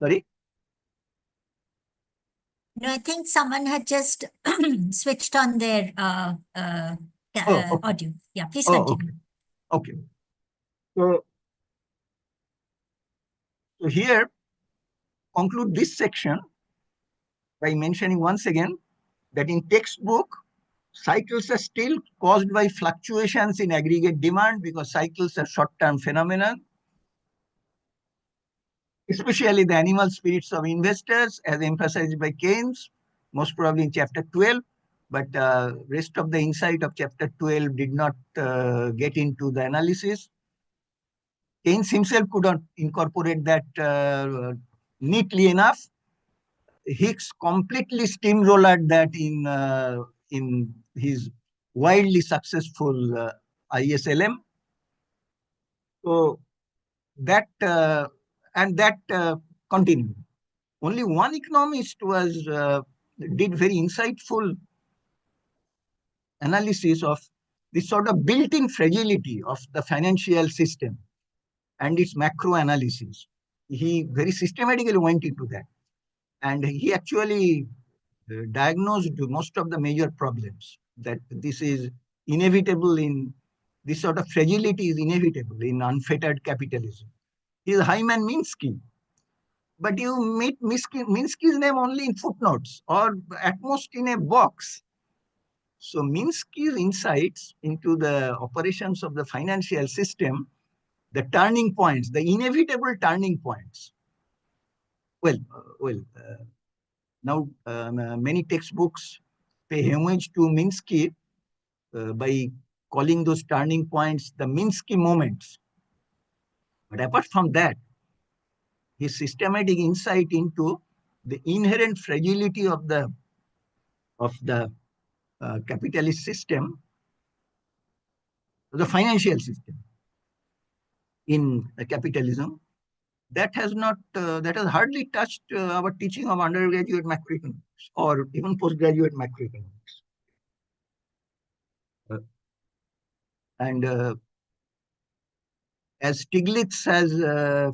Sorry? No, I think someone had just switched on their Oh, okay. audio. Yeah, please Oh, continue. okay. Okay. So, so here, conclude this section by mentioning once again that in textbook, cycles are still caused by fluctuations in aggregate demand because cycles are short-term phenomena, especially the animal spirits of investors, as emphasized by Keynes, most probably in chapter 12. But rest of the insight of chapter 12 did not get into the analysis. Keynes himself could not incorporate that neatly enough. Hicks completely steamrolled that in his wildly successful ISLM. So that and that continued. Only one economist was did very insightful analysis of this sort of built-in fragility of the financial system and its macro analysis. He very systematically went into that, and he actually diagnosed most of the major problems. That this is inevitable in this sort of fragility is inevitable in unfettered capitalism. He is Hyman Minsky, but you meet Minsky's name only in footnotes or at most in a box. So Minsky's insights into the operations of the financial system, the turning points, the inevitable turning points. Now many textbooks pay homage to Minsky by calling those turning points the Minsky moments. But apart from that, his systematic insight into the inherent fragility of the capitalist system, the financial system in capitalism, that has hardly touched our teaching of undergraduate macroeconomics or even postgraduate macroeconomics. And as Stiglitz has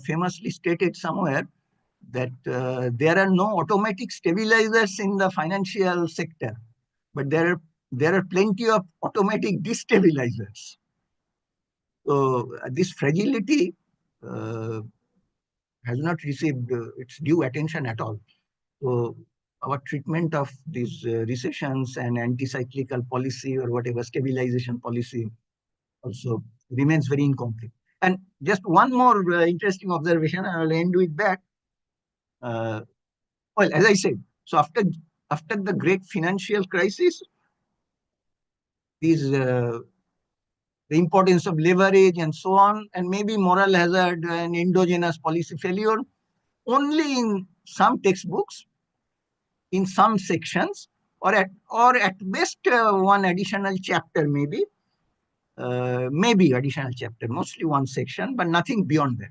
famously stated somewhere, that there are no automatic stabilizers in the financial sector, but there are plenty of automatic destabilizers. So this fragility uh, has not received its due attention at all. So our treatment of these recessions and anti-cyclical policy or whatever stabilization policy also remains very incomplete. And just one more interesting observation, and I'll end with that. Uh, well, as I said, so after the great financial crisis, these the importance of leverage and so on, and maybe moral hazard and endogenous policy failure, only in some textbooks, in some sections, or at best one additional chapter, maybe additional chapter, mostly one section, but nothing beyond that.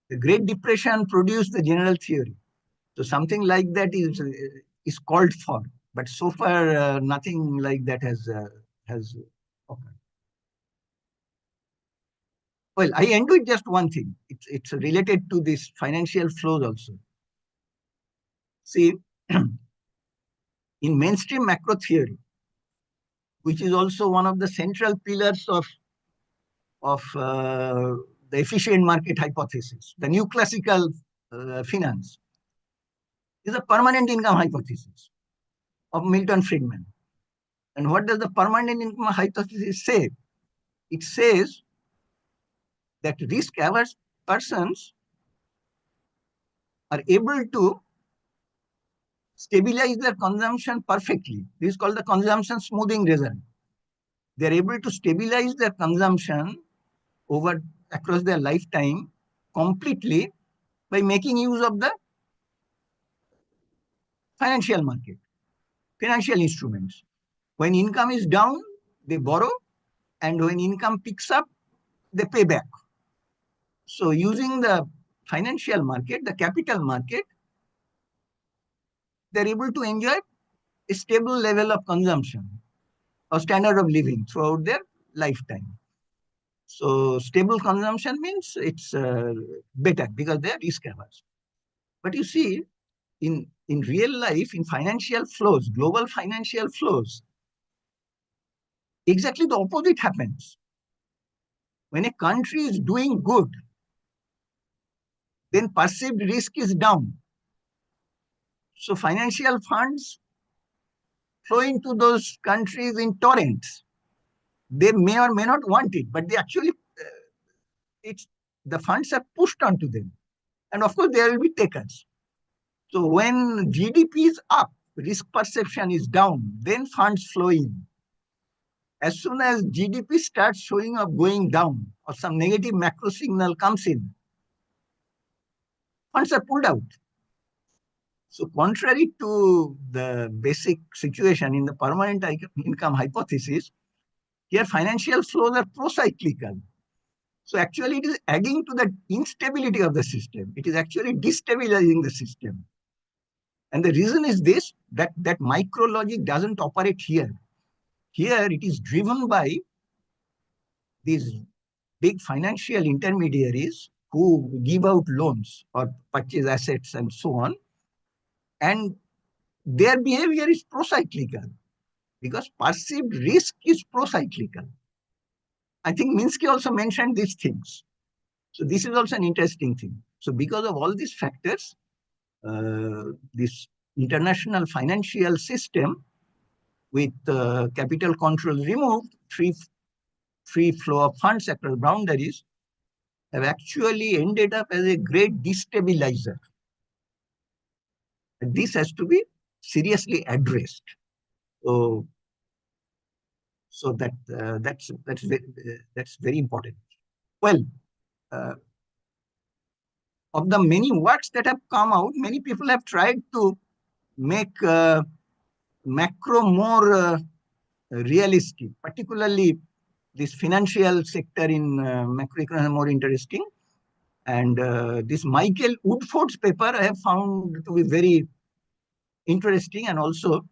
The Great Depression produced the general theory. So something like that is called for, but so far nothing like that has occurred. Well, I end with just one thing. It's related to this financial flows also. See, in mainstream macro theory, which is also one of the central pillars of the efficient market hypothesis, the new classical finance is a permanent income hypothesis of Milton Friedman. And what does the permanent income hypothesis say? It says that risk-averse persons are able to stabilize their consumption perfectly. This is called the consumption smoothing result. They are able to stabilize their consumption over across their lifetime completely by making use of the financial market, financial instruments. When income is down, they borrow, and when income picks up, they pay back. So using the financial market, the capital market, they're able to enjoy a stable level of consumption. or standard of living throughout their lifetime. So stable consumption means it's better because they are risk averse. But you see, in real life, in financial flows, global financial flows, exactly the opposite happens. When a country is doing good, then perceived risk is down. So financial funds flow into those countries in torrents. They may or may not want it, but they actually, it's the funds are pushed onto them. And of course, there will be takers. So when GDP is up, risk perception is down, then funds flow in. As soon as GDP starts showing up going down or some negative macro signal comes in, funds are pulled out. So contrary to the basic situation in the permanent income hypothesis, here financial flows are pro-cyclical. So actually it is adding to the instability of the system. It is actually destabilizing the system. And the reason is this, that micro logic doesn't operate here. Here it is driven by these big financial intermediaries who give out loans or purchase assets and so on. And their behavior is pro-cyclical because perceived risk is pro-cyclical. I think Minsky also mentioned these things. So this is also an interesting thing. So because of all these factors, this international financial system with capital controls removed, free flow of funds across boundaries, have actually ended up as a great destabilizer. And this has to be seriously addressed. So, so that's very important. Well, uh, of the many works that have come out, many people have tried to make macro more realistic, particularly this financial sector in macroeconomics more interesting. And this Michael Woodford's paper I have found to be very interesting, and also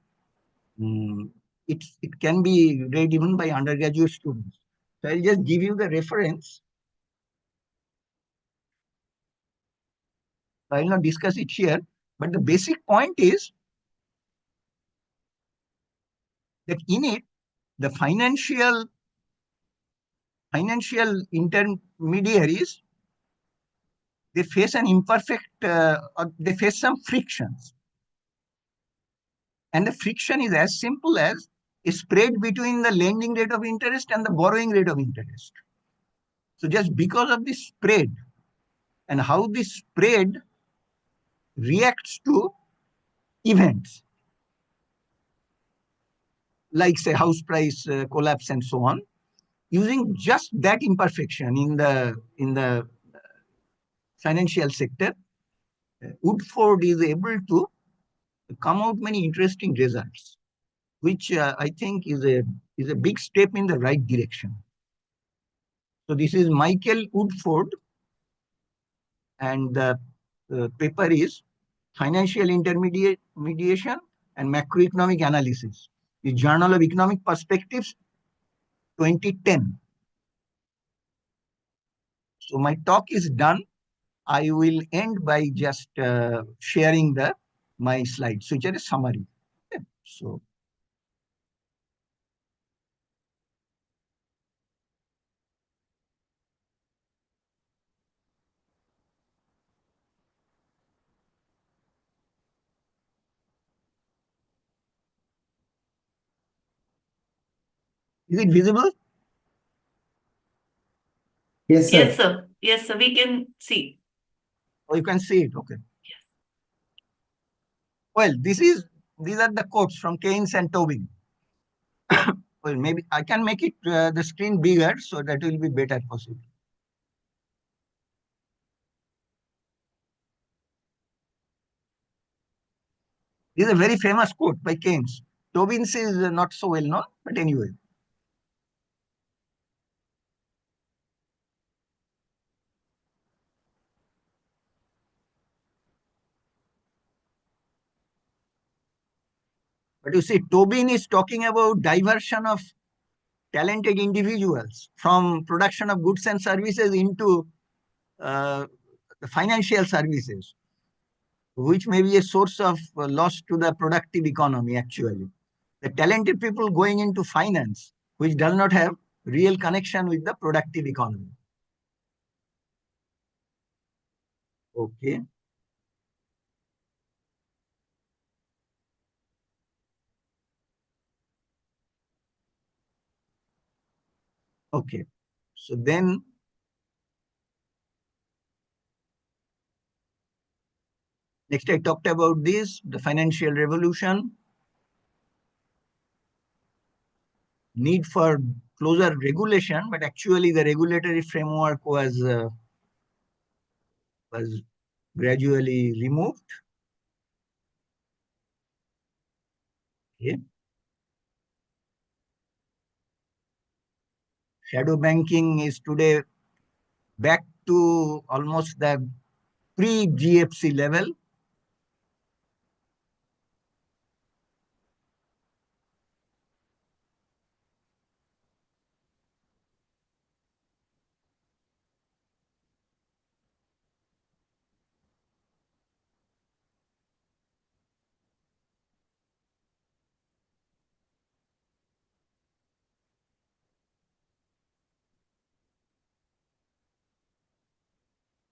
um, it can be read even by undergraduate students. So I'll just give you the reference. I will not discuss it here, but the basic point is that in it, the financial intermediaries, they face an imperfect, or they face some frictions. And the friction is as simple as a spread between the lending rate of interest and the borrowing rate of interest. So just because of this spread and how this spread reacts to events like say house price collapse and so on, using just that imperfection in the financial sector, Woodford is able to come out many interesting results, which I think is a big step in the right direction. So this is Michael Woodford, and the paper is Financial Intermediation and Macroeconomic Analysis, the Journal of Economic Perspectives, 2010. So my talk is done. I will end by just sharing my slides, which are a summary. Okay. So is it visible? Yes, Yes, sir. sir. Yes, sir. We can see. Or you can see it? Okay. Well, these are the quotes from Keynes and Tobin. Well, maybe I can make it the screen bigger so that will be better possible. This is a very famous quote by Keynes. Tobin's is not so well known, but anyway. But you see, Tobin is talking about diversion of talented individuals from production of goods and services into uh, the financial services, which may be a source of loss to the productive economy actually. The talented people going into finance, which does not have real connection with the productive economy. Okay. Okay. So then next I talked about this, the financial revolution, need for closer regulation, but actually the regulatory framework was gradually removed. Okay. Shadow banking is today back to almost the pre-GFC level.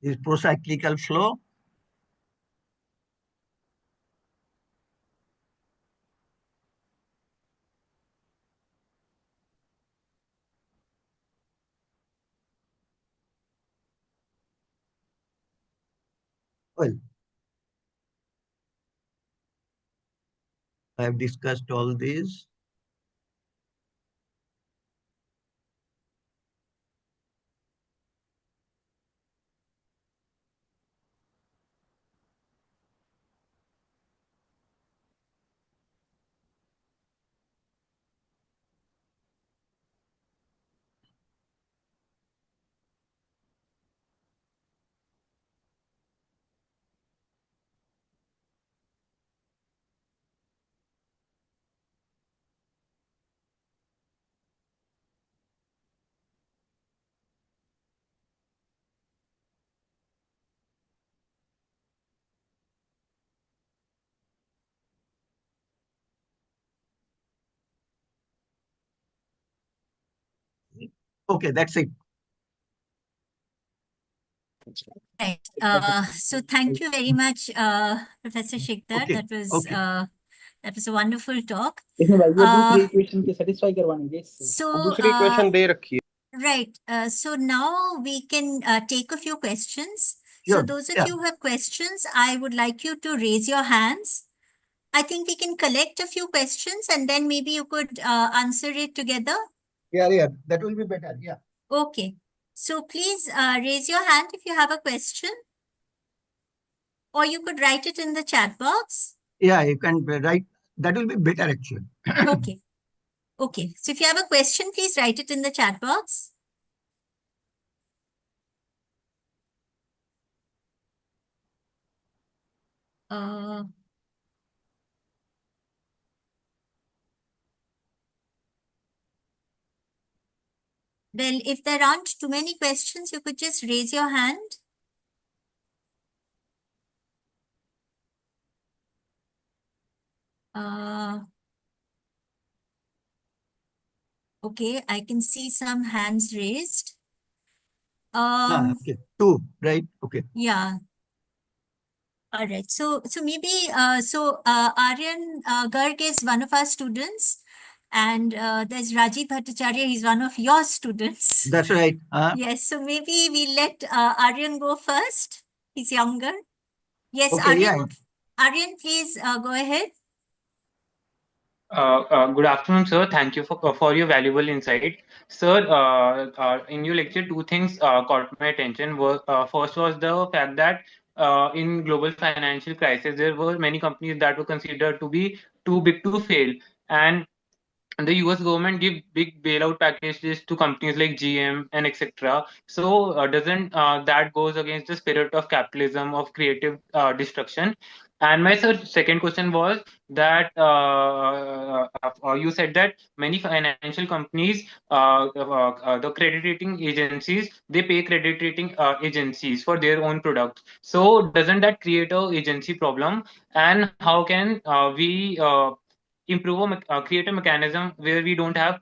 This pro-cyclical flow. Well, I have discussed all these. Okay, that's it. Right. So thank you very much, Professor Shikhar. Okay, okay. That was a wonderful talk. इसमें भाई वो Uh, दूसरी equation के satisfy करवाएंगे इससे so दूसरी equation दे रखी है right. So now we can take a few questions. So Sure. those of Yeah. you who have questions, I would like you to raise your hands. I think we can collect a few questions and then maybe you could answer it together. Yeah, that will be better. Yeah. Okay. So please raise your hand if you have a question, or you could write it in the chat box. Yeah, you can write. That will be better actually. Okay. Okay. So if you have a question, please write it in the chat box. Uh, well, if there aren't too many questions, you could just raise your hand. Okay, I can see some hands raised. Okay. Two, right? Okay. Yeah. All right. So maybe Aryan Garg is one of our students, and there's Rajiv Bhattacharya. He's one of your students. That's right. Yes. So maybe we let Aryan go first. He's younger. Yes, Okay, yeah. Aryan, please go ahead. Good afternoon, sir. Thank you for your valuable insight. Sir, in your lecture, two things caught my attention. First was the fact that in global financial crisis, there were many companies that were considered to be too big to fail. And the US government give big bailout packages to companies like GM and etc. So doesn't that goes against the spirit of capitalism of creative destruction? And my second question was that you said that many financial companies, the credit rating agencies, they pay credit rating agencies for their own products. So doesn't that create a agency problem? And how can we create a mechanism where we don't have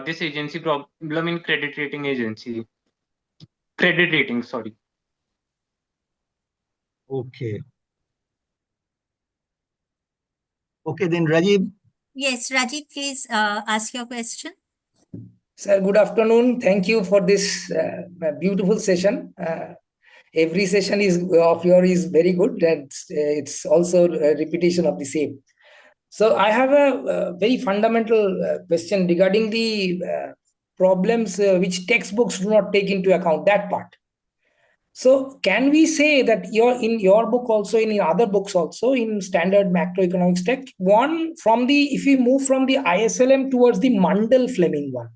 this agency problem in credit rating, sorry. Okay. Okay, then Rajiv. Yes, Rajiv, please ask your question. Sir, good afternoon. Thank you for this beautiful session. Every session is of yours is very good, and it's also a repetition of the same. So I have a very fundamental question regarding the problems which textbooks do not take into account, that part. So can we say that in your book also, in other books also, in standard macroeconomics text, one from the, if we move from the ISLM towards the Mundell-Fleming one,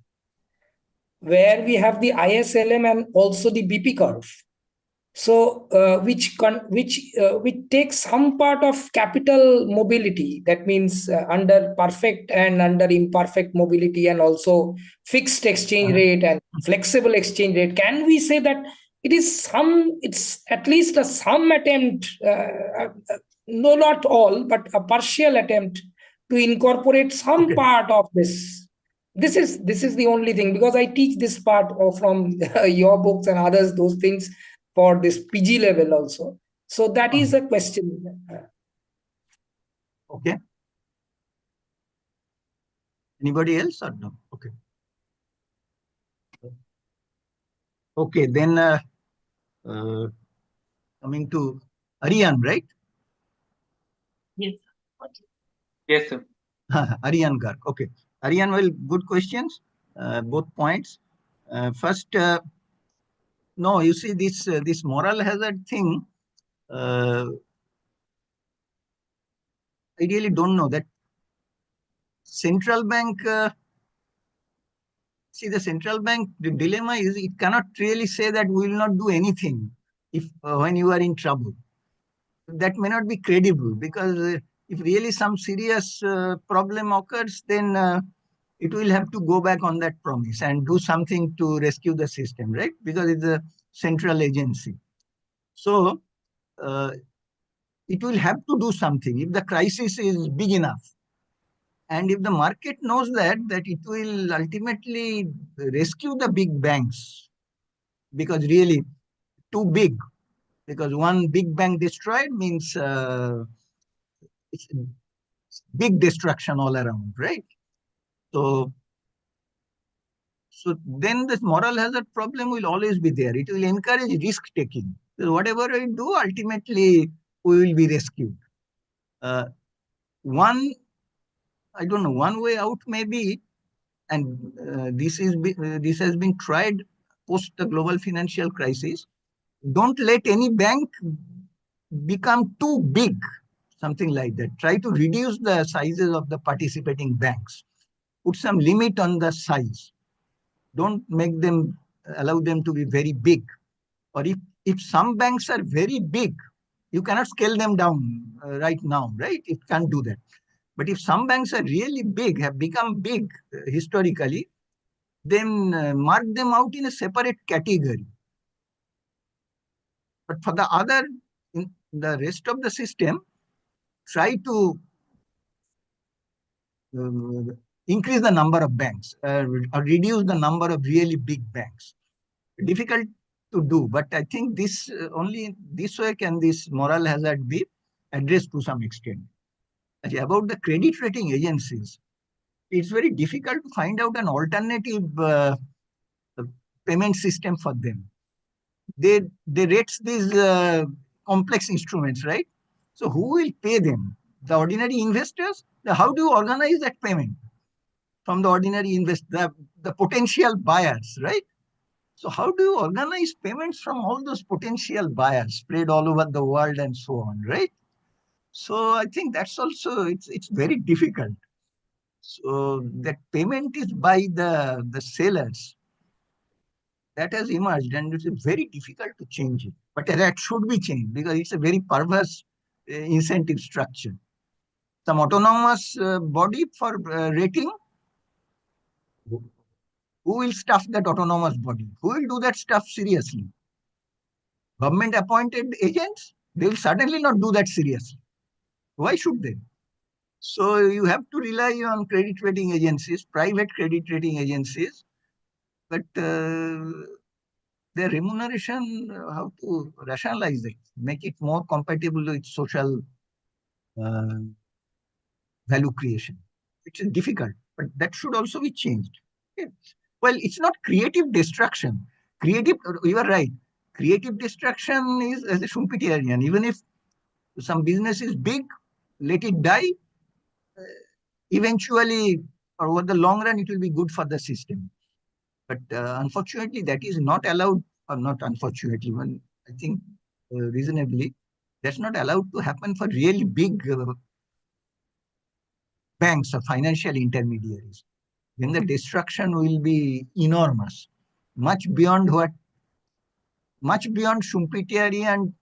where we have the ISLM and also the BP curve. So which takes some part of capital mobility, that means under perfect and under imperfect mobility, and also fixed exchange rate and flexible exchange rate. Can we say that it's at least some attempt, no, not all, but a partial attempt to incorporate some part of this? This is the only thing, because I teach this part from your books and others, those things, for this PG level also. So that is a question. Okay. Anybody else or no? Okay. Okay, then coming to Aryan, right? Yes. Yes, sir. Aryan Garg. Okay. Aryan, well, good questions, both points. First, no, you see this moral hazard thing. I really don't know that central bank. See, the central bank, the dilemma is it cannot really say that we will not do anything if when you are in trouble. That may not be credible, because if really some serious problem occurs, then it will have to go back on that promise and do something to rescue the system, right? Because it's a central agency. So it will have to do something if the crisis is big enough. And if the market knows that it will ultimately rescue the big banks, because really too big, because one big bank destroyed means it's big destruction all around, right? So, so then this moral hazard problem will always be there. It will encourage risk taking. So whatever we do, ultimately we will be rescued. Uh, one, I don't know, one way out may be, and this has been tried post the global financial crisis. Don't let any bank become too big, something like that. Try to reduce the sizes of the participating banks. Put some limit on the size. Don't make them, allow them to be very big. Or if some banks are very big, you cannot scale them down right now, right? It can't do that. But if some banks are really big, have become big historically, then mark them out in a separate category. But for the other, in the rest of the system, try to increase the number of banks or reduce the number of really big banks. Difficult to do, but I think this only this way can this moral hazard be addressed to some extent. About the credit rating agencies, it's very difficult to find out an alternative payment system for them. They rate these complex instruments, right? So who will pay them? The ordinary investors? How do you organize that payment from the ordinary investor, the potential buyers, right? So how do you organize payments from all those potential buyers spread all over the world and so on, right? So I think that's also, it's very difficult. So that payment is by the sellers. That has emerged, and it's very difficult to change it. But that should be changed, because it's a very perverse incentive structure. Some autonomous body for rating. Who will staff that autonomous body? Who will do that stuff seriously? Government appointed agents? They will certainly not do that seriously. Why should they? So you have to rely on credit rating agencies, private credit rating agencies, but their remuneration, how to rationalize it, make it more compatible with social uh, value creation. It's difficult, but that should also be changed. Okay. Well, it's not creative destruction. Creative, you are right. Creative destruction is as a Schumpeterian. Even if some business is big, let it die. Eventually, or over the long run, it will be good for the system. But unfortunately, that is not allowed, or not unfortunately, even I think reasonably, that's not allowed to happen for really big banks or financial intermediaries. Then the destruction will be enormous, much beyond Schumpeterian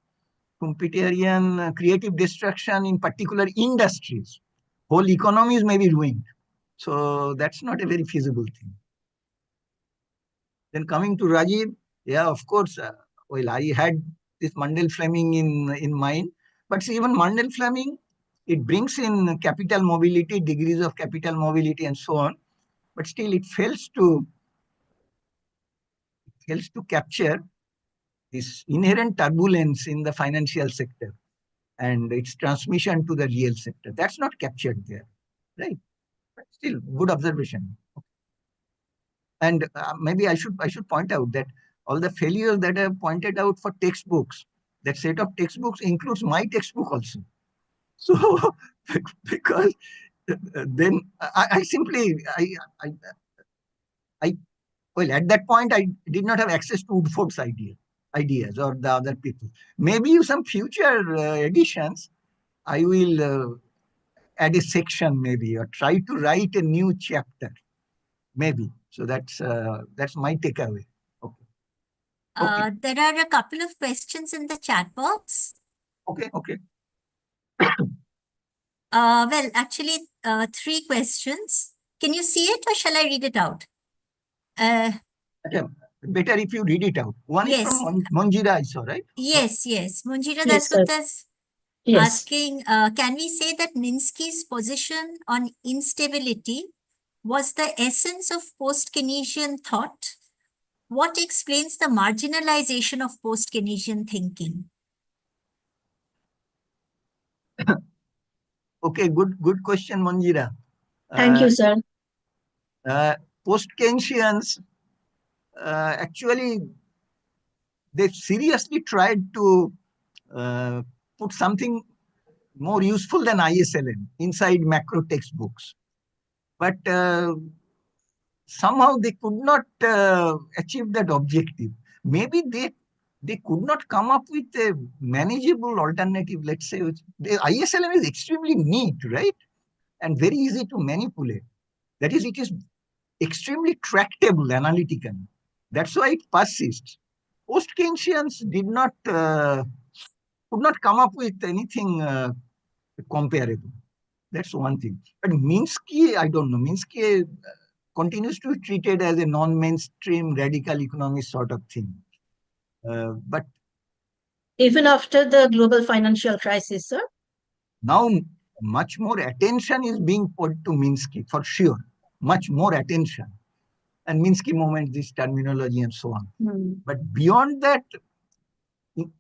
creative destruction in particular industries. Whole economies may be ruined. So that's not a very feasible thing. Then coming to Rajiv, yeah, of course. Well, I had this Mundell-Fleming in mind, but see, even Mundell-Fleming, it brings in capital mobility, degrees of capital mobility, and so on. But still, it fails to capture this inherent turbulence in the financial sector and its transmission to the real sector. That's not captured there, right? But still, good observation. And maybe I should point out that all the failures that I have pointed out for textbooks, that set of textbooks includes my textbook also. So because then I simply I well, at that point I did not have access to Woodford's ideas or the other people. Maybe some future editions I will add a section maybe or try to write a new chapter maybe. So that's my takeaway. Okay. Okay. There are a couple of questions in the chat box. Okay. Okay. Well, actually, three questions. Can you see it or shall I read it out? Okay. Better if you read it out. One is Yes. from Monjira, I saw, right? Yes. Munjira Yes, sir. Dasgupta is Yes. asking, can we say that Minsky's position on instability was the essence of post-Keynesian thought? What explains the marginalization of post-Keynesian thinking? Okay, good question, Monjira. Thank you, sir. Post-Keynesians actually they seriously tried to put something more useful than ISLM inside macro textbooks, but somehow they could not achieve that objective. Maybe they could not come up with a manageable alternative. Let's say the ISLM is extremely neat, right, and very easy to manipulate. That is, it is extremely tractable analytically. That's why it persists. Post-Keynesians could not come up with anything comparable. That's one thing. But Minsky, I don't know. Minsky continues to be treated as a non-mainstream radical economist sort of thing. But Even after the global financial crisis, sir? now much more attention is being put to Minsky, for sure. Much more attention. And Minsky moment, this terminology and so on. But beyond that,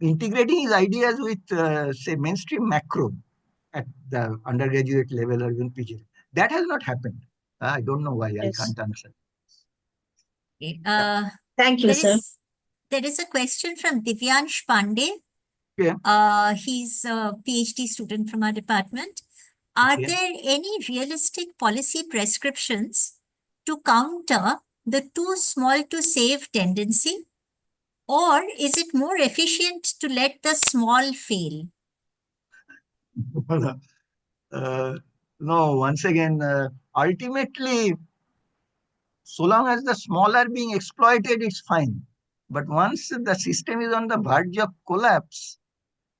integrating his ideas with, say, mainstream macro at the undergraduate level or even PG, that has not happened. I don't know why. Yes. I can't answer. Okay. Thank you, sir. There is a question from Divyansh Pandey. Okay. He's a PhD student from our department. Are Okay. there any realistic policy prescriptions to counter the too small to save tendency? Or is it more efficient to let the small fail? No, once again, ultimately, so long as the small are being exploited, it's fine. But once the system is on the verge of collapse,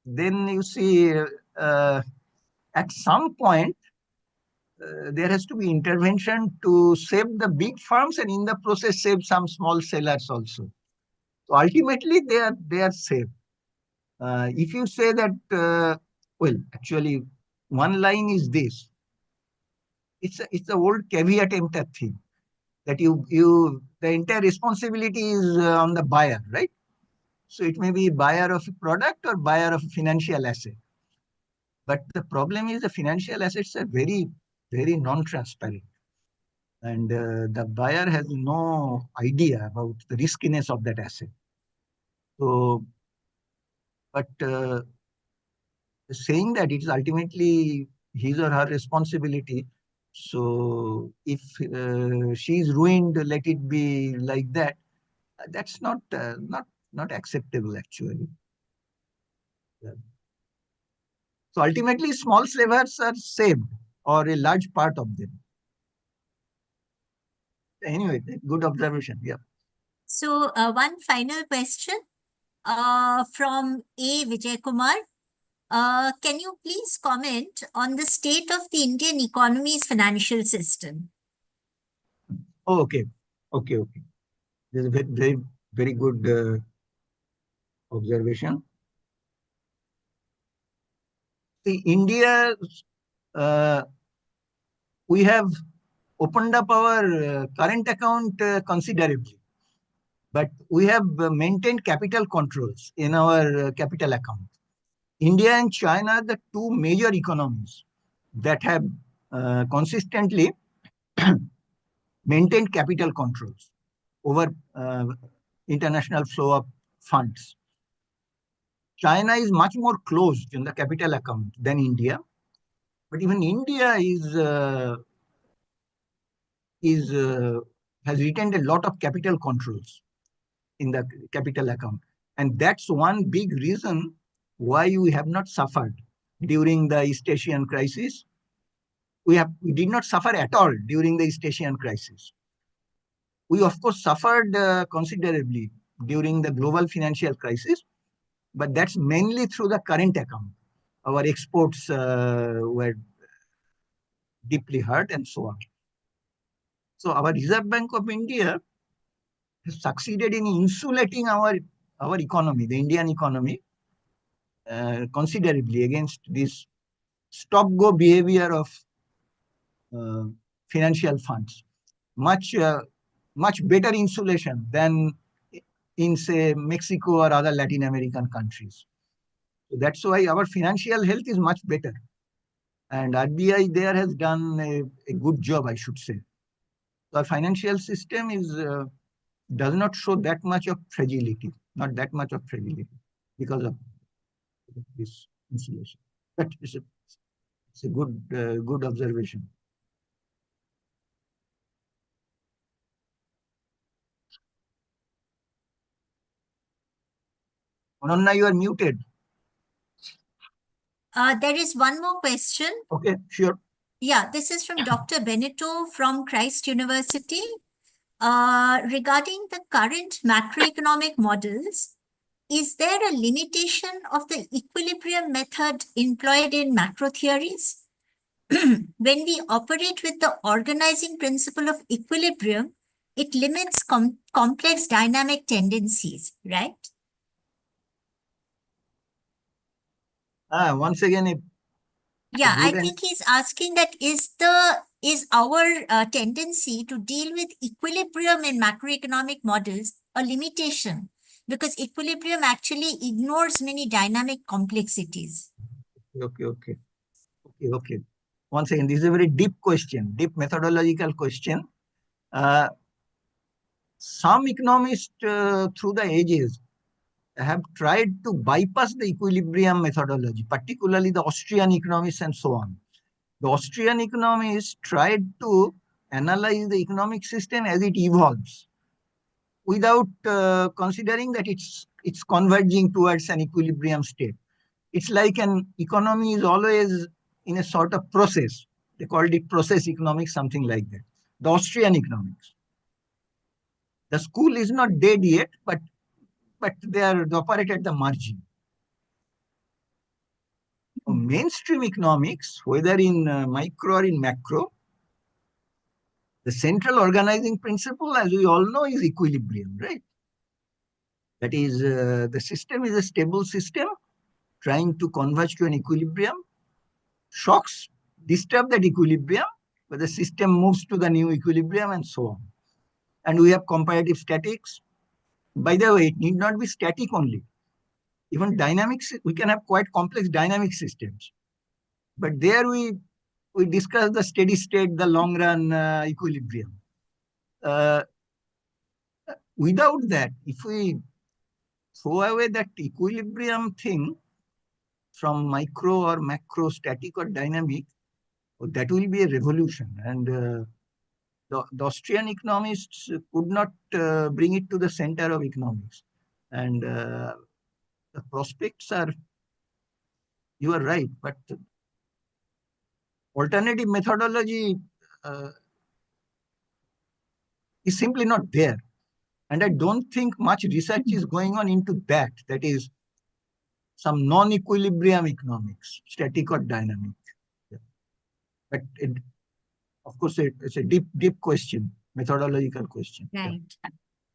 then you see at some point, there has to be intervention to save the big firms and in the process save some small sellers also. So ultimately, they are safe. If you say that, well, actually, one line is this. It's the old caveat emptor thing that the entire responsibility is on the buyer, right? So it may be buyer of a product or buyer of a financial asset. But the problem is the financial assets are very, very non-transparent. And the buyer has no idea about the riskiness of that asset. So, but saying that it's ultimately his or her responsibility. So if she is ruined, let it be like that. That's not acceptable actually. Yeah. So ultimately, small savers are saved, or a large part of them. Anyway, good observation. Yeah. So, one final question from A. Vijay Kumar. Can you please comment on the state of the Indian economy's financial system? Oh, okay. Okay. This is a very good observation. See, India, we have opened up our current account considerably, but we have maintained capital controls in our capital account. India and China are the two major economies that have consistently maintained capital controls over international flow of funds. China is much more closed in the capital account than India, but even India has retained a lot of capital controls in the capital account, and that's one big reason why we have not suffered during the East Asian crisis. We did not suffer at all during the East Asian crisis. We of course suffered considerably during the global financial crisis, but that's mainly through the current account. Our exports were deeply hurt and so on. So our Reserve Bank of India has succeeded in insulating our economy, the Indian economy, considerably against this stop-go behavior of uh, financial funds. Much better insulation than in, say, Mexico or other Latin American countries. So that's why our financial health is much better. And RBI there has done a good job, I should say. Our financial system does not show that much of fragility, not that much of fragility because of this insulation. But it's a good observation. Ananya, you are muted. There is one more question. Okay, sure. Yeah, this is from Dr. Benito from Christ University. Regarding the current macroeconomic models, is there a limitation of the equilibrium method employed in macro theories? When we operate with the organizing principle of equilibrium, it limits complex dynamic tendencies, right? Once again, Yeah, I think he's asking that is our tendency to deal with equilibrium in macroeconomic models a limitation, because equilibrium actually ignores many dynamic complexities. Okay. Once again, this is a very deep question, deep methodological question. Some economists through the ages have tried to bypass the equilibrium methodology, particularly the Austrian economists and so on. The Austrian economists tried to analyze the economic system as it evolves without considering that it's converging towards an equilibrium state. It's like an economy is always in a sort of process. They called it process economics, something like that. The Austrian economics. The school is not dead yet, but they operate at the margin. mainstream economics, whether in micro or in macro, the central organizing principle, as we all know, is equilibrium, right? That is, the system is a stable system trying to converge to an equilibrium. Shocks disturb that equilibrium, but the system moves to the new equilibrium and so on. And we have comparative statics. By the way, it need not be static only. Even dynamics, we can have quite complex dynamic systems. But there we discuss the steady state, the long run equilibrium. Without that, if we throw away that equilibrium thing from micro or macro, static or dynamic, that will be a revolution. And the Austrian economists could not bring it to the center of economics. And the prospects are, you are right, but alternative methodology is simply not there. And I don't think much research is going on into that. That is some non-equilibrium economics, static or dynamic. Yeah. But of course, it's a deep question, methodological question. Right.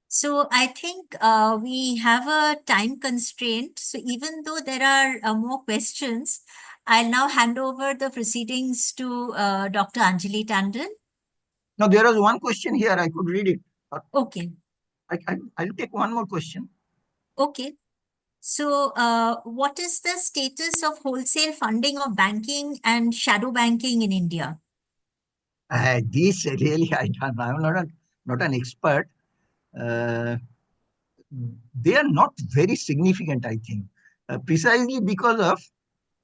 So I think we have a time constraint. So even though there are more questions, I'll now hand over the proceedings to Dr. Anjali Tandon. Now, there was one question here. I could read it. Okay. I'll take one more question. Okay. So what is the status of wholesale funding of banking and shadow banking in India? This really, I'm not an expert. They are not very significant, I think, precisely because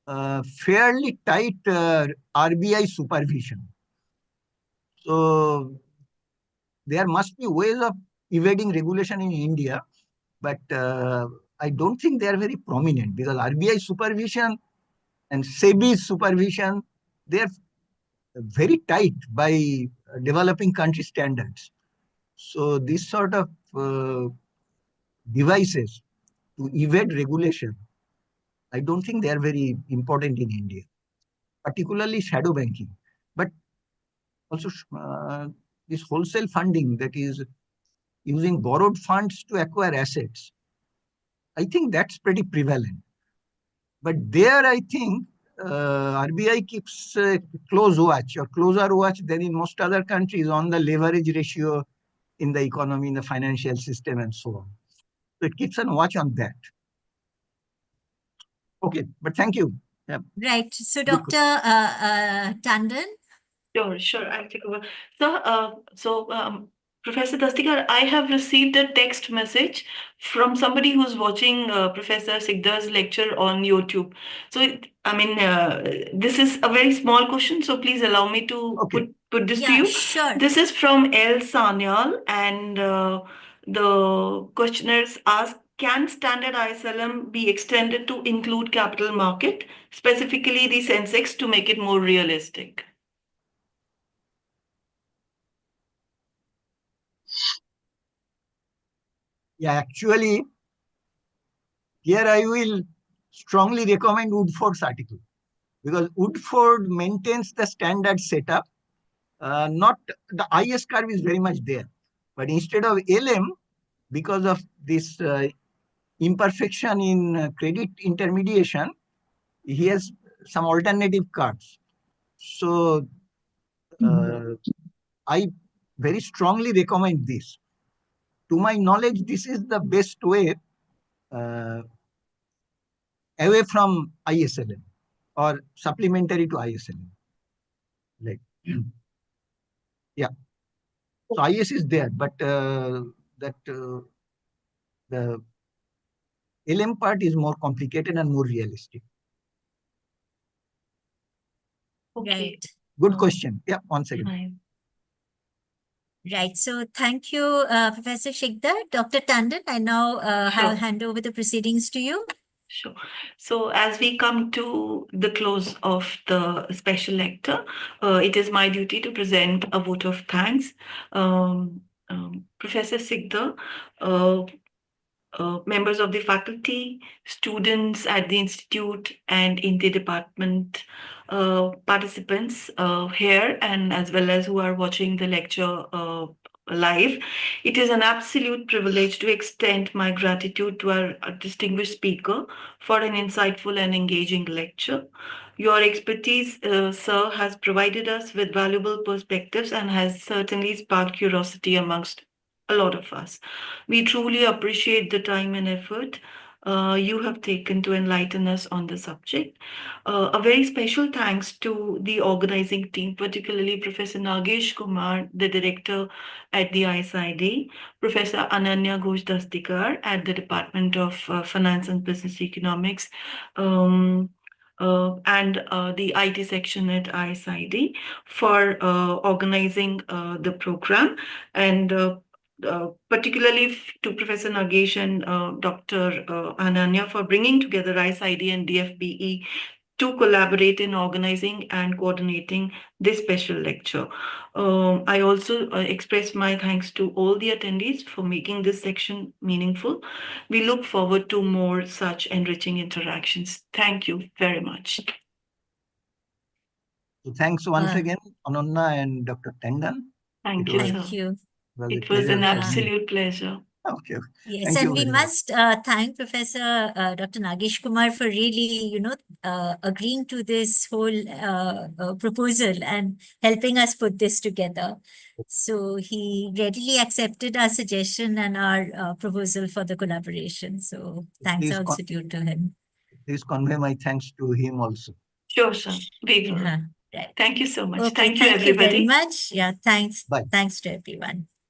of fairly tight RBI supervision. So there must be ways of evading regulation in India, but I don't think they are very prominent because RBI supervision and SEBI supervision, they are very tight by developing country standards. So this sort of devices to evade regulation, I don't think they are very important in India, particularly shadow banking. But also this wholesale funding, that is using borrowed funds to acquire assets, I think that's pretty prevalent. But there, I think RBI keeps close watch or closer watch than in most other countries on the leverage ratio in the economy, in the financial system, and so on. So it keeps an watch on that. Okay, but thank you. Yeah. Right. So Good Dr. Tandon. Sure, I'll take over. Professor Dastikar, I have received a text message from somebody who's watching Professor Sigdar's lecture on YouTube. So, this is a very small question, so please allow me to put this to Yeah, you. sure. This is from El Sanyal, and the questioners ask, can standard ISLM be extended to include capital market, specifically the Sensex, to make it more realistic? Yeah, actually, here I will strongly recommend Woodford's article because Woodford maintains the standard setup. Not the IS curve is very much there, but instead of LM, because of this imperfection in credit intermediation, he has some alternative curves. So I very strongly recommend this. To my knowledge, this is the best way away from ISLM or supplementary to ISLM. Like, yeah. So IS is there, but the LM part is more complicated and more realistic. Okay. Right. Good question. Yeah, one second. Right. So thank you, Professor Shikdar. Dr. Tandon, I now Sure. hand over the proceedings to you. Sure. So as we come to the close of the special lecture, it is my duty to present a vote of thanks. Professor Sigdar, members of the faculty, students at the institute and in the department, participants here, and as well as who are watching the lecture live. It is an absolute privilege to extend my gratitude to our distinguished speaker for an insightful and engaging lecture. Your expertise, sir, has provided us with valuable perspectives and has certainly sparked curiosity amongst a lot of us. We truly appreciate the time and effort you have taken to enlighten us on the subject. A very special thanks to the organizing team, particularly Professor Nagesh Kumar, the director at the ISID, Professor Ananya Ghosh Dastikar at the Department of Finance and Business Economics, and the IT section at ISID for organizing the program, and particularly to Professor Nagesh and Dr. Ananya for bringing together ISID and DFBE to collaborate in organizing and coordinating this special lecture. I also express my thanks to all the attendees for making this section meaningful. We look forward to more such enriching interactions. Thank you very much. So thanks once Uh, again, Ananya and Dr. Tengan. Thank It you, was- sir. Thank you. Was a It was pleasure an for me. absolute pleasure. Okay. Yes, Thank and you we very much. must thank Professor Dr. Nagesh Kumar for really, agreeing to this whole proposal and helping us put this together. So he readily accepted our suggestion and our proposal for the collaboration. So thanks Please also due to him. Please convey my thanks to him also. Sure, sir. We will. Yeah, right. Thank you so much. Okay, Thank you, thank you very everybody. much. Yeah, thanks. Bye. Thanks to everyone.